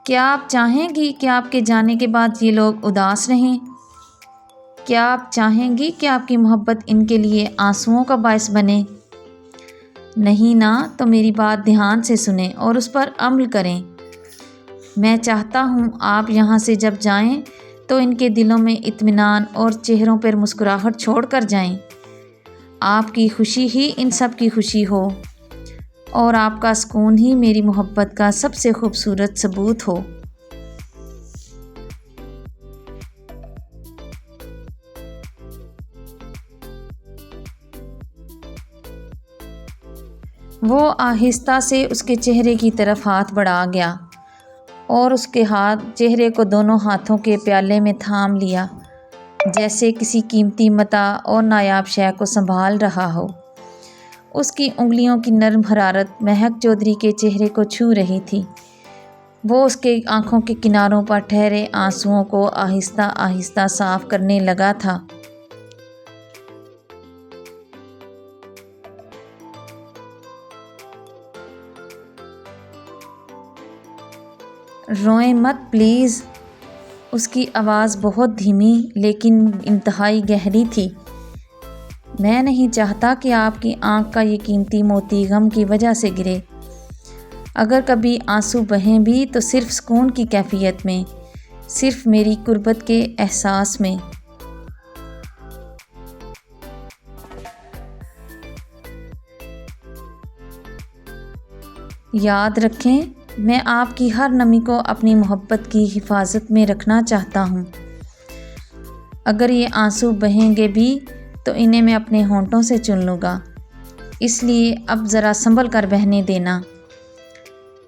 کیا آپ چاہیں گی کہ آپ کے جانے کے بعد یہ لوگ اداس رہیں؟ کیا آپ چاہیں گی کہ آپ کی محبت ان کے لیے آنسوؤں کا باعث بنے؟ نہیں نا، تو میری بات دھیان سے سنیں اور اس پر عمل کریں۔ میں چاہتا ہوں آپ یہاں سے جب جائیں تو ان کے دلوں میں اطمینان اور چہروں پر مسکراہٹ چھوڑ کر جائیں۔ آپ کی خوشی ہی ان سب کی خوشی ہو اور آپ کا سکون ہی میری محبت کا سب سے خوبصورت ثبوت ہو۔ وہ آہستہ سے اس کے چہرے کی طرف ہاتھ بڑھا گیا اور اس کے چہرے کو دونوں ہاتھوں کے پیالے میں تھام لیا، جیسے کسی قیمتی متاع اور نایاب شے کو سنبھال رہا ہو۔ اس کی انگلیوں کی نرم حرارت مہک چودھری کے چہرے کو چھو رہی تھی۔ وہ اس کے آنکھوں کے کناروں پر ٹھہرے آنسوؤں کو آہستہ آہستہ صاف کرنے لگا تھا۔ روئیں مت پلیز۔ اس کی آواز بہت دھیمی لیکن انتہائی گہری تھی۔ میں نہیں چاہتا کہ آپ کی آنکھ کا یہ قیمتی موتی غم کی وجہ سے گرے۔ اگر کبھی آنسو بہیں بھی تو صرف سکون کی کیفیت میں، صرف میری قربت کے احساس میں۔ یاد رکھیں، میں آپ کی ہر نمی کو اپنی محبت کی حفاظت میں رکھنا چاہتا ہوں۔ اگر یہ آنسو بہیں گے بھی تو انہیں میں اپنے ہونٹوں سے چن لوں گا، اس لیے اب ذرا سنبھل کر بہنے دینا۔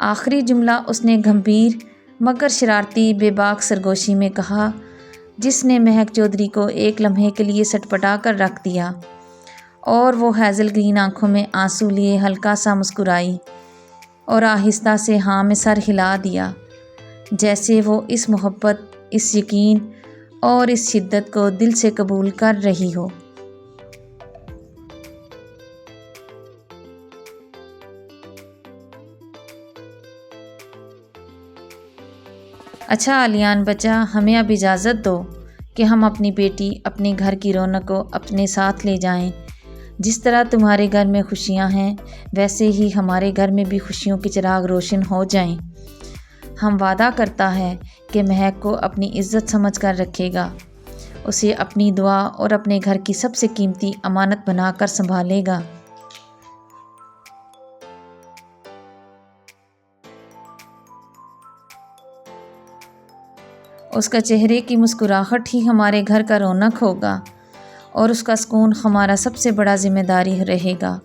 آخری جملہ اس نے گمبھیر مگر شرارتی بے باک سرگوشی میں کہا، جس نے مہک چودھری کو ایک لمحے کے لیے سٹپٹا کر رکھ دیا، اور وہ ہیزل گرین آنکھوں میں آنسو لیے ہلکا سا مسکرائی اور آہستہ سے ہاں میں سر ہلا دیا، جیسے وہ اس محبت، اس یقین اور اس شدت کو دل سے قبول کر رہی ہو۔ اچھا علیان بچہ، ہمیں اب اجازت دو کہ ہم اپنی بیٹی، اپنے گھر کی رونق کو اپنے ساتھ لے جائیں۔ جس طرح تمہارے گھر میں خوشیاں ہیں، ویسے ہی ہمارے گھر میں بھی خوشیوں کے چراغ روشن ہو جائیں۔ ہم وعدہ کرتا ہے کہ مہک کو اپنی عزت سمجھ کر رکھے گا، اسے اپنی دعا اور اپنے گھر کی سب سے قیمتی امانت بنا کر سنبھالے گا۔ اس کا چہرے کی مسکراہٹ ہی ہمارے گھر کا رونق ہوگا، اور اس کا سکون ہمارا سب سے بڑا ذمہ داری رہے گا۔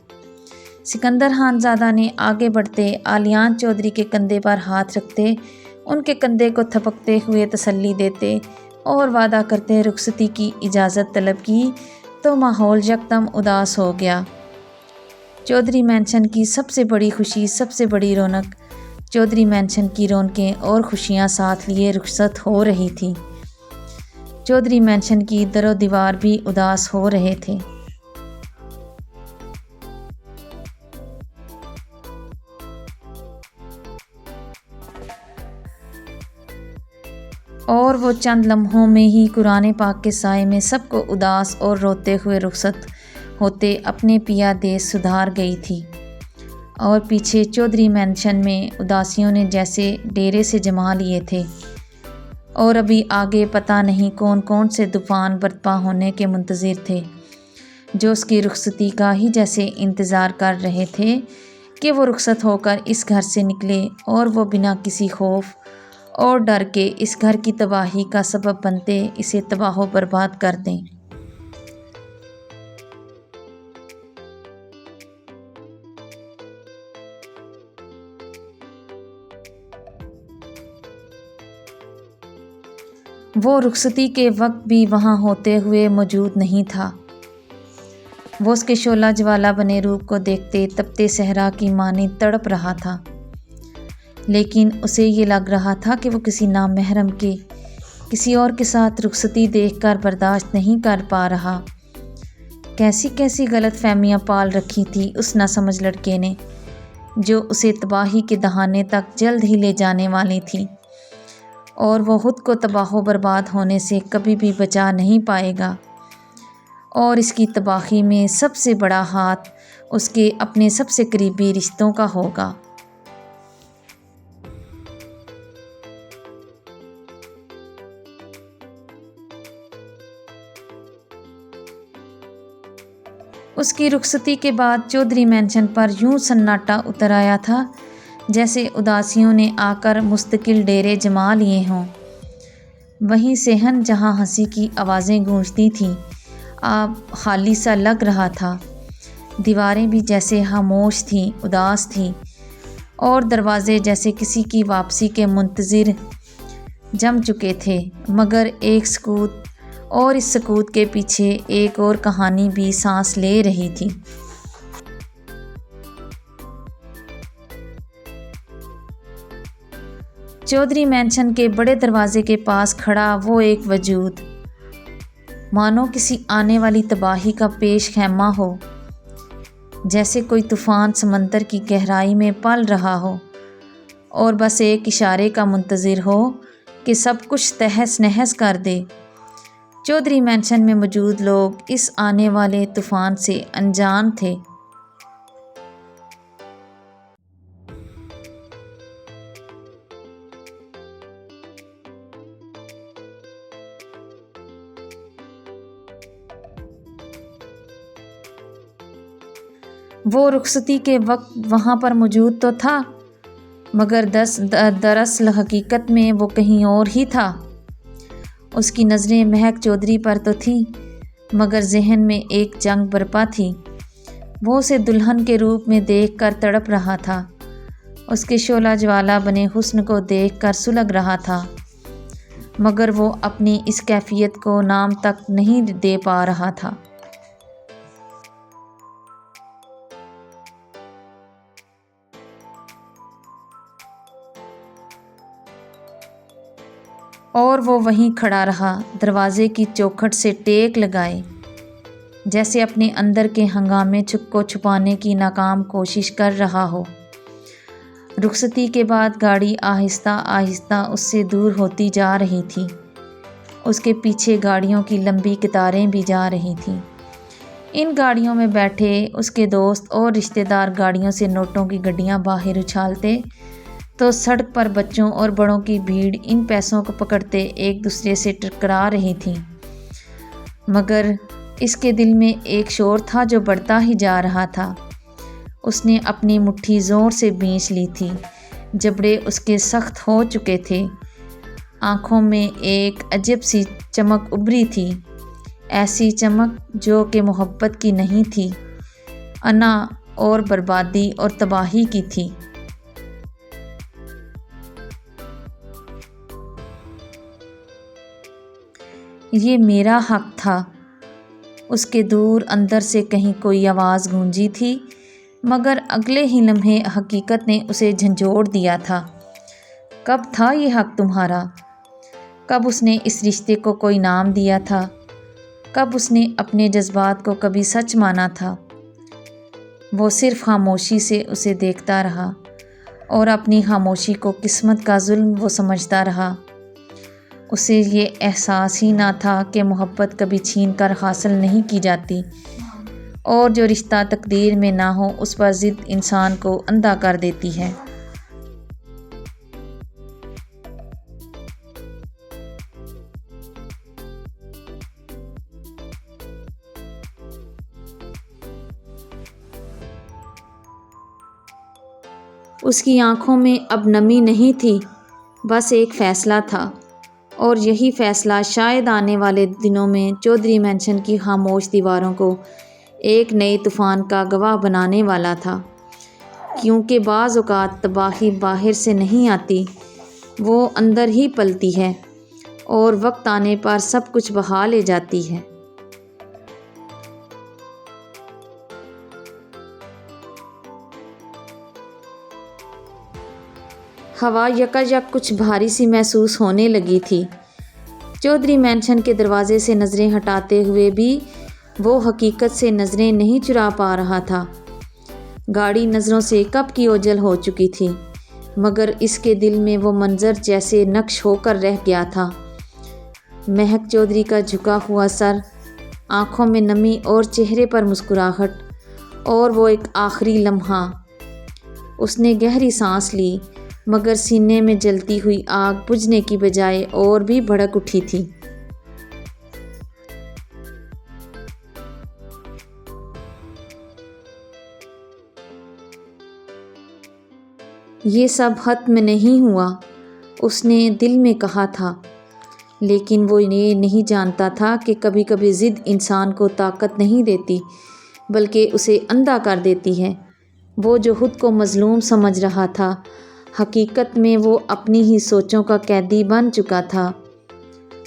سکندر خانزادہ نے آگے بڑھتے علیان چودھری کے کندھے پر ہاتھ رکھتے، ان کے کندھے کو تھپکتے ہوئے تسلی دیتے اور وعدہ کرتے رخصتی کی اجازت طلب کی تو ماحول یکدم اداس ہو گیا۔ چودھری مینشن کی سب سے بڑی خوشی، سب سے بڑی رونق، چودھری مینشن کی رونقیں اور خوشیاں ساتھ لیے رخصت ہو رہی تھی۔ چودھری مینشن کی در و دیوار بھی اداس ہو رہے تھے۔ اور وہ چند لمحوں میں ہی قرآن پاک کے سائے میں سب کو اداس اور روتے ہوئے رخصت ہوتے اپنے پیا دیس سدھار گئی تھی، اور پیچھے چودھری مینشن میں اداسیوں نے جیسے ڈیرے سے جما لیے تھے، اور ابھی آگے پتہ نہیں کون کون سے طوفان برپا ہونے کے منتظر تھے، جو اس کی رخصتی کا ہی جیسے انتظار کر رہے تھے کہ وہ رخصت ہو کر اس گھر سے نکلے اور وہ بنا کسی خوف اور ڈر کے اس گھر کی تباہی کا سبب بنتے اسے تباہ و برباد کر دیں۔ وہ رخصتی کے وقت بھی وہاں ہوتے ہوئے موجود نہیں تھا۔ وہ اس کے شعلہ جوالا بنے روپ کو دیکھتے تپتے صحرا کی مانند تڑپ رہا تھا، لیکن اسے یہ لگ رہا تھا کہ وہ کسی نامحرم کے، کسی اور کے ساتھ رخصتی دیکھ کر برداشت نہیں کر پا رہا۔ کیسی کیسی غلط فہمیاں پال رکھی تھی اس ناسمجھ لڑکے نے، جو اسے تباہی کے دہانے تک جلد ہی لے جانے والی تھی، اور وہ خود کو تباہ و برباد ہونے سے کبھی بھی بچا نہیں پائے گا، اور اس کی تباہی میں سب سے بڑا ہاتھ اس کے اپنے سب سے قریبی رشتوں کا ہوگا۔ اس کی رخصتی کے بعد چودھری مینشن پر یوں سناٹا اتر آیا تھا جیسے اداسیوں نے آ کر مستقل ڈیرے جما لیے ہوں۔ وہیں صحن جہاں ہنسی کی آوازیں گونجتی تھیں، اب خالی سا لگ رہا تھا۔ دیواریں بھی جیسے خاموش تھیں، اداس تھیں، اور دروازے جیسے کسی کی واپسی کے منتظر جم چکے تھے، مگر ایک سکوت، اور اس سکوت کے پیچھے ایک اور کہانی بھی سانس لے رہی تھی۔ چودھری مینشن کے بڑے دروازے کے پاس کھڑا وہ ایک وجود، مانو کسی آنے والی تباہی کا پیش خیمہ ہو، جیسے کوئی طوفان سمندر کی گہرائی میں پل رہا ہو اور بس ایک اشارے کا منتظر ہو کہ سب کچھ تہس نہس کر دے۔ چودھری مینشن میں موجود لوگ اس آنے والے طوفان سے انجان تھے۔ وہ رخصتی کے وقت وہاں پر موجود تو تھا، مگر دراصل حقیقت میں وہ کہیں اور ہی تھا، اس کی نظریں مہک چودھری پر تو تھیں مگر ذہن میں ایک جنگ برپا تھی۔ وہ اسے دلہن کے روپ میں دیکھ کر تڑپ رہا تھا، اس کے شعلہ جوالا بنے حسن کو دیکھ کر سلگ رہا تھا، مگر وہ اپنی اس کیفیت کو نام تک نہیں دے پا رہا تھا۔ اور وہ وہیں کھڑا رہا، دروازے کی چوکھٹ سے ٹیک لگائے، جیسے اپنے اندر کے ہنگامے کو چھپانے کی ناکام کوشش کر رہا ہو۔ رخصتی کے بعد گاڑی آہستہ آہستہ اس سے دور ہوتی جا رہی تھی، اس کے پیچھے گاڑیوں کی لمبی قطاریں بھی جا رہی تھیں۔ ان گاڑیوں میں بیٹھے اس کے دوست اور رشتہ دار گاڑیوں سے نوٹوں کی گڈیاں باہر اچھالتے تو سڑک پر بچوں اور بڑوں کی بھیڑ ان پیسوں کو پکڑتے ایک دوسرے سے ٹکرا رہی تھی، مگر اس کے دل میں ایک شور تھا جو بڑھتا ہی جا رہا تھا۔ اس نے اپنی مٹھی زور سے بھینچ لی تھی، جبڑے اس کے سخت ہو چکے تھے، آنکھوں میں ایک عجیب سی چمک ابھری تھی، ایسی چمک جو کہ محبت کی نہیں تھی، انا اور بربادی اور تباہی کی تھی۔ یہ میرا حق تھا، اس کے دور اندر سے کہیں کوئی آواز گونجی تھی، مگر اگلے ہی لمحے حقیقت نے اسے جھنجھوڑ دیا تھا۔ کب تھا یہ حق تمہارا؟ کب اس نے اس رشتے کو کوئی نام دیا تھا؟ کب اس نے اپنے جذبات کو کبھی سچ مانا تھا؟ وہ صرف خاموشی سے اسے دیکھتا رہا اور اپنی خاموشی کو قسمت کا ظلم وہ سمجھتا رہا۔ اسے یہ احساس ہی نہ تھا کہ محبت کبھی چھین کر حاصل نہیں کی جاتی، اور جو رشتہ تقدیر میں نہ ہو اس پر ضد انسان کو اندھا کر دیتی ہے۔ اس کی آنکھوں میں اب نمی نہیں تھی، بس ایک فیصلہ تھا، اور یہی فیصلہ شاید آنے والے دنوں میں چودھری مینشن کی خاموش دیواروں کو ایک نئے طوفان کا گواہ بنانے والا تھا، کیونکہ بعض اوقات تباہی باہر سے نہیں آتی، وہ اندر ہی پلتی ہے اور وقت آنے پر سب کچھ بہا لے جاتی ہے۔ ہوا یکایک کچھ بھاری سی محسوس ہونے لگی تھی۔ چودھری مینشن کے دروازے سے نظریں ہٹاتے ہوئے بھی وہ حقیقت سے نظریں نہیں چرا پا رہا تھا۔ گاڑی نظروں سے کب کی اوجھل ہو چکی تھی، مگر اس کے دل میں وہ منظر جیسے نقش ہو کر رہ گیا تھا۔ مہک چودھری کا جھکا ہوا سر، آنکھوں میں نمی اور چہرے پر مسکراہٹ، اور وہ ایک آخری لمحہ۔ اس نے گہری سانس لی، مگر سینے میں جلتی ہوئی آگ بجھنے کی بجائے اور بھی بھڑک اٹھی تھی۔ یہ سب ختم نہیں ہوا، اس نے دل میں کہا تھا، لیکن وہ یہ نہیں جانتا تھا کہ کبھی کبھی ضد انسان کو طاقت نہیں دیتی بلکہ اسے اندھا کر دیتی ہے۔ وہ جو خود کو مظلوم سمجھ رہا تھا، حقیقت میں وہ اپنی ہی سوچوں کا قیدی بن چکا تھا۔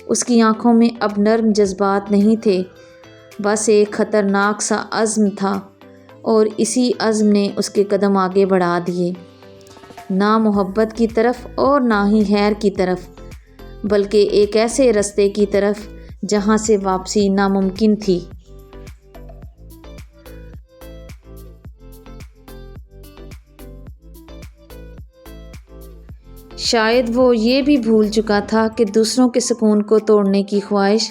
اس کی آنکھوں میں اب نرم جذبات نہیں تھے، بس ایک خطرناک سا عزم تھا، اور اسی عزم نے اس کے قدم آگے بڑھا دیے، نہ محبت کی طرف اور نہ ہی خیر کی طرف، بلکہ ایک ایسے رستے کی طرف جہاں سے واپسی ناممکن تھی۔ شاید وہ یہ بھی بھول چکا تھا کہ دوسروں کے سکون کو توڑنے کی خواہش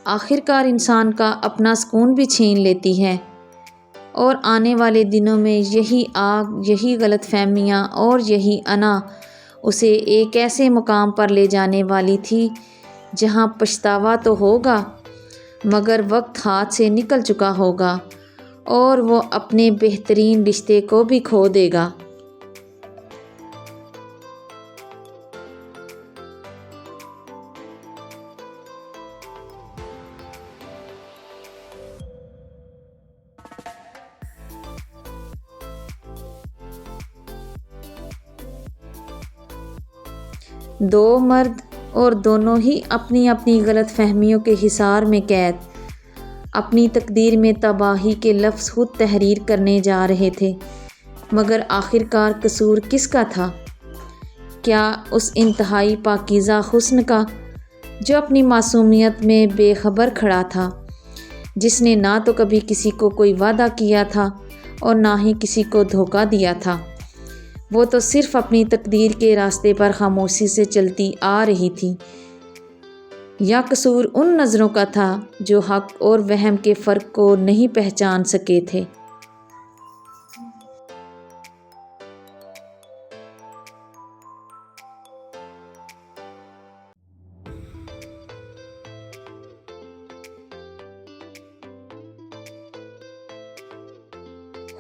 آخر کار انسان کا اپنا سکون بھی چھین لیتی ہے، اور آنے والے دنوں میں یہی آگ، یہی غلط فہمیاں اور یہی انا اسے ایک ایسے مقام پر لے جانے والی تھی جہاں پچھتاوا تو ہوگا، مگر وقت ہاتھ سے نکل چکا ہوگا اور وہ اپنے بہترین رشتے کو بھی کھو دے گا۔ دو مرد اور دونوں ہی اپنی اپنی غلط فہمیوں کے حصار میں قید اپنی تقدیر میں تباہی کے لفظ خود تحریر کرنے جا رہے تھے، مگر آخرکار قصور کس کا تھا؟ کیا اس انتہائی پاکیزہ حسن کا جو اپنی معصومیت میں بے خبر کھڑا تھا، جس نے نہ تو کبھی کسی کو کوئی وعدہ کیا تھا اور نہ ہی کسی کو دھوکہ دیا تھا؟ وہ تو صرف اپنی تقدیر کے راستے پر خاموشی سے چلتی آ رہی تھی، یا قصور ان نظروں کا تھا جو حق اور وہم کے فرق کو نہیں پہچان سکے تھے؟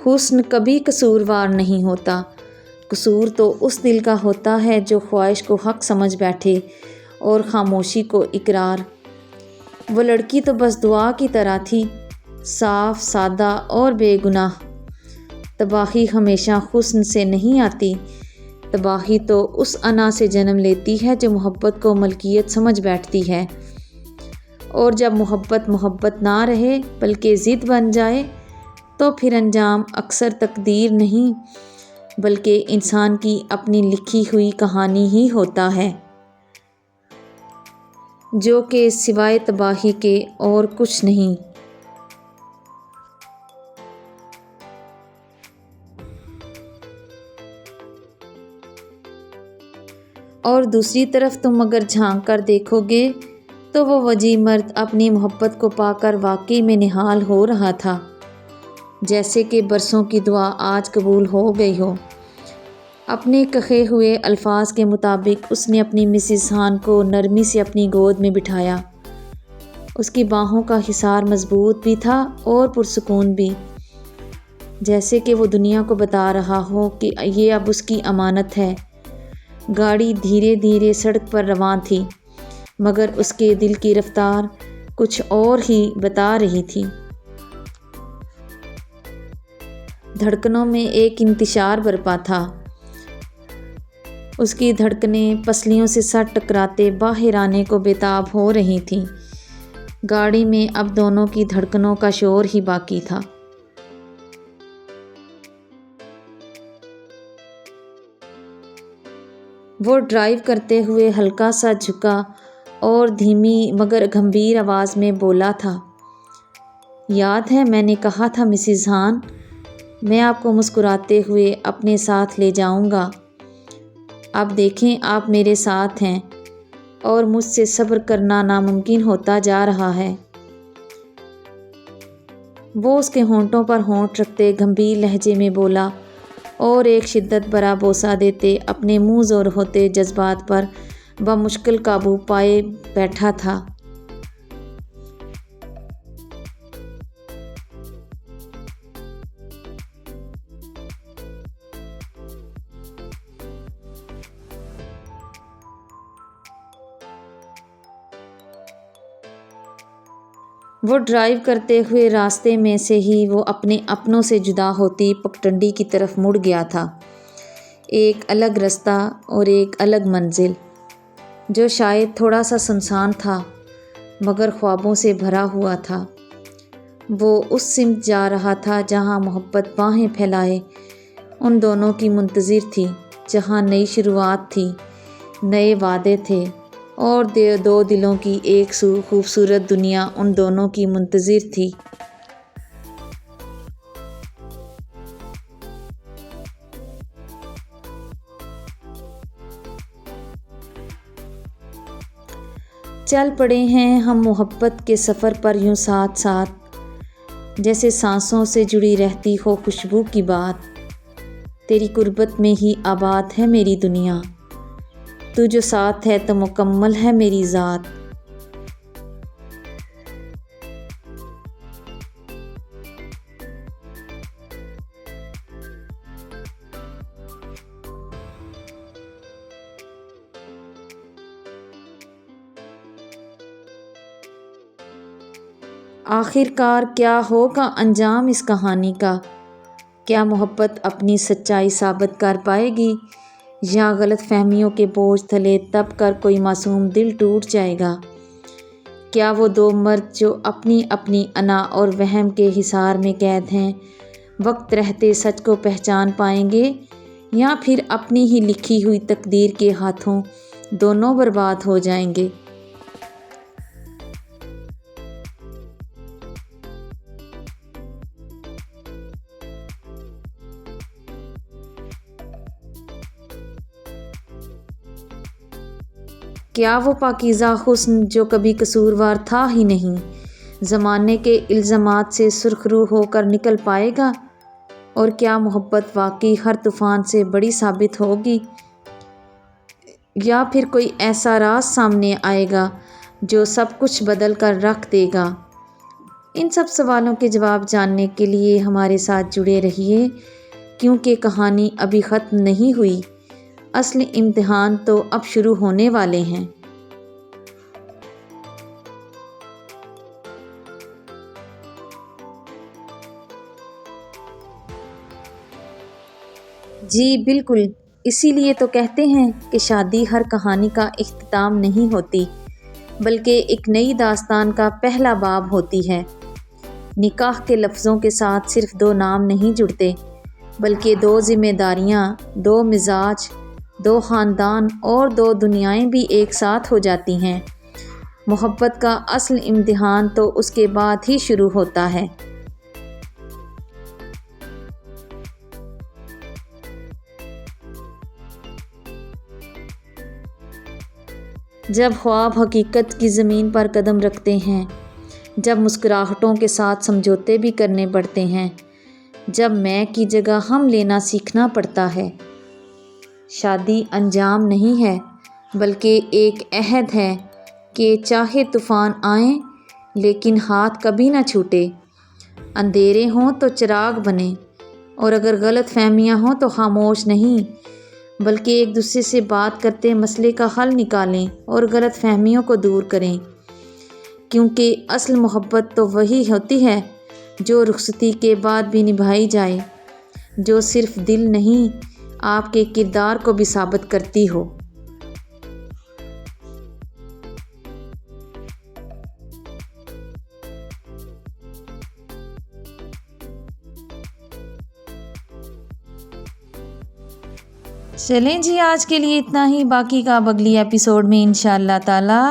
حسن کبھی قصوروار نہیں ہوتا، قصور تو اس دل کا ہوتا ہے جو خواہش کو حق سمجھ بیٹھے اور خاموشی کو اقرار۔ وہ لڑکی تو بس دعا کی طرح تھی، صاف سادہ اور بے گناہ۔ تباہی ہمیشہ حسن سے نہیں آتی، تباہی تو اس انا سے جنم لیتی ہے جو محبت کو ملکیت سمجھ بیٹھتی ہے، اور جب محبت محبت نہ رہے بلکہ ضد بن جائے تو پھر انجام اکثر تقدیر نہیں بلکہ انسان کی اپنی لکھی ہوئی کہانی ہی ہوتا ہے، جو کہ سوائے تباہی کے اور کچھ نہیں۔ اور دوسری طرف تم اگر جھانک کر دیکھو گے تو وہ وجیح مرد اپنی محبت کو پا کر واقعی میں نہال ہو رہا تھا، جیسے کہ برسوں کی دعا آج قبول ہو گئی ہو۔ اپنے کہے ہوئے الفاظ کے مطابق اس نے اپنی مسز ہان کو نرمی سے اپنی گود میں بٹھایا۔ اس کی باہوں کا حصار مضبوط بھی تھا اور پرسکون بھی، جیسے کہ وہ دنیا کو بتا رہا ہو کہ یہ اب اس کی امانت ہے۔ گاڑی دھیرے دھیرے سڑک پر رواں تھی، مگر اس کے دل کی رفتار کچھ اور ہی بتا رہی تھی۔ دھڑکنوں میں ایک انتشار برپا تھا، اس کی دھڑکنیں پسلیوں سے سر ٹکراتے باہر آنے کو بےتاب ہو رہی تھیں۔ گاڑی میں اب دونوں کی دھڑکنوں کا شور ہی باقی تھا۔ وہ ڈرائیو کرتے ہوئے ہلکا سا جھکا اور دھیمی مگر گمبھیر آواز میں بولا تھا، یاد ہے میں نے کہا تھا مسز ہان، میں آپ کو مسکراتے ہوئے اپنے ساتھ لے جاؤں گا۔ اب دیکھیں آپ میرے ساتھ ہیں اور مجھ سے صبر کرنا ناممکن ہوتا جا رہا ہے۔ وہ اس کے ہونٹوں پر ہونٹ رکھتے گمبھیر لہجے میں بولا اور ایک شدت بھرا بوسہ دیتے اپنے منہ زور ہوتے جذبات پر بمشکل قابو پائے بیٹھا تھا۔ وہ ڈرائیو کرتے ہوئے راستے میں سے ہی وہ اپنے اپنوں سے جدا ہوتی پگڈنڈی کی طرف مڑ گیا تھا، ایک الگ رستہ اور ایک الگ منزل، جو شاید تھوڑا سا سنسان تھا مگر خوابوں سے بھرا ہوا تھا۔ وہ اس سمت جا رہا تھا جہاں محبت باہیں پھیلائے ان دونوں کی منتظر تھی، جہاں نئی شروعات تھی، نئے وعدے تھے اور دو دلوں کی ایک خوبصورت دنیا ان دونوں کی منتظر تھی۔ چل پڑے ہیں ہم محبت کے سفر پر یوں ساتھ ساتھ، جیسے سانسوں سے جڑی رہتی ہو خوشبو کی بات۔ تیری قربت میں ہی آباد ہے میری دنیا، تو جو ساتھ ہے تو مکمل ہے میری ذات۔ آخر کار کیا ہوگا انجام اس کہانی کا؟ کیا محبت اپنی سچائی ثابت کر پائے گی یا غلط فہمیوں کے بوجھ تلے دب کر کوئی معصوم دل ٹوٹ جائے گا؟ کیا وہ دو مرد جو اپنی اپنی انا اور وہم کے حصار میں قید ہیں وقت رہتے سچ کو پہچان پائیں گے، یا پھر اپنی ہی لکھی ہوئی تقدیر کے ہاتھوں دونوں برباد ہو جائیں گے؟ کیا وہ پاکیزہ حسن جو کبھی قصوروار تھا ہی نہیں زمانے کے الزامات سے سرخ رو ہو کر نکل پائے گا؟ اور کیا محبت واقعی ہر طوفان سے بڑی ثابت ہوگی، یا پھر کوئی ایسا راز سامنے آئے گا جو سب کچھ بدل کر رکھ دے گا؟ ان سب سوالوں کے جواب جاننے کے لیے ہمارے ساتھ جڑے رہیے، کیونکہ کہانی ابھی ختم نہیں ہوئی، اصل امتحان تو اب شروع ہونے والے ہیں۔ جی بالکل، اسی لیے تو کہتے ہیں کہ شادی ہر کہانی کا اختتام نہیں ہوتی، بلکہ ایک نئی داستان کا پہلا باب ہوتی ہے۔ نکاح کے لفظوں کے ساتھ صرف دو نام نہیں جڑتے، بلکہ دو ذمہ داریاں، دو مزاج، دو خاندان اور دو دنیائیں بھی ایک ساتھ ہو جاتی ہیں۔ محبت کا اصل امتحان تو اس کے بعد ہی شروع ہوتا ہے۔ جب خواب حقیقت کی زمین پر قدم رکھتے ہیں، جب مسکراہٹوں کے ساتھ سمجھوتے بھی کرنے پڑتے ہیں، جب میں کی جگہ ہم لینا سیکھنا پڑتا ہے۔ شادی انجام نہیں ہے، بلکہ ایک عہد ہے کہ چاہے طوفان آئیں لیکن ہاتھ کبھی نہ چھوٹے، اندھیرے ہوں تو چراغ بنیں، اور اگر غلط فہمیاں ہوں تو خاموش نہیں بلکہ ایک دوسرے سے بات کرتے مسئلے کا حل نکالیں اور غلط فہمیوں کو دور کریں، کیونکہ اصل محبت تو وہی ہوتی ہے جو رخصتی کے بعد بھی نبھائی جائے، جو صرف دل نہیں آپ کے کردار کو بھی ثابت کرتی ہو۔ چلیں جی، آج کے لیے اتنا ہی، باقی کا اب اگلی ایپیسوڈ میں انشاءاللہ تعالی۔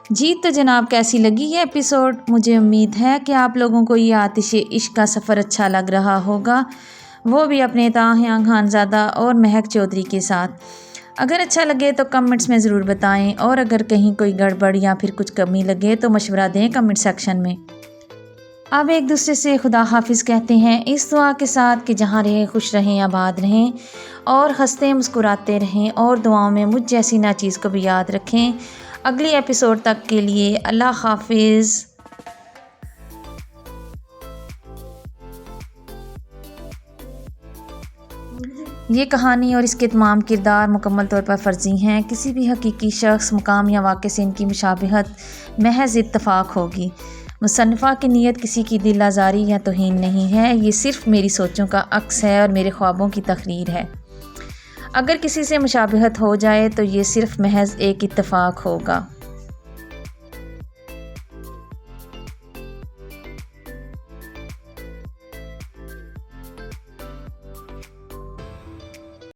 جی تو جناب، کیسی لگی یہ ایپیسوڈ؟ مجھے امید ہے کہ آپ لوگوں کو یہ آتش عشق کا سفر اچھا لگ رہا ہوگا، وہ بھی اپنے تاہیاں خانزادہ اور مہک چودھری کے ساتھ۔ اگر اچھا لگے تو کمنٹس میں ضرور بتائیں، اور اگر کہیں کوئی گڑبڑ یا پھر کچھ کمی لگے تو مشورہ دیں کمنٹ سیکشن میں۔ اب ایک دوسرے سے خدا حافظ کہتے ہیں، اس دعا کے ساتھ کہ جہاں رہیں خوش رہیں، آباد رہیں، اور ہنستے مسکراتے رہیں، اور دعاؤں میں مجھ جیسی ناچیز کو بھی یاد رکھیں۔ اگلی ایپیسوڈ تک کے لیے اللہ حافظ۔ یہ کہانی اور اس کے تمام کردار مکمل طور پر فرضی ہیں، کسی بھی حقیقی شخص، مقام یا واقعے سے ان کی مشابہت محض اتفاق ہوگی۔ مصنفہ کی نیت کسی کی دل آزاری یا توہین نہیں ہے، یہ صرف میری سوچوں کا عکس ہے اور میرے خوابوں کی تقریر ہے۔ اگر کسی سے مشابہت ہو جائے تو یہ صرف محض ایک اتفاق ہوگا۔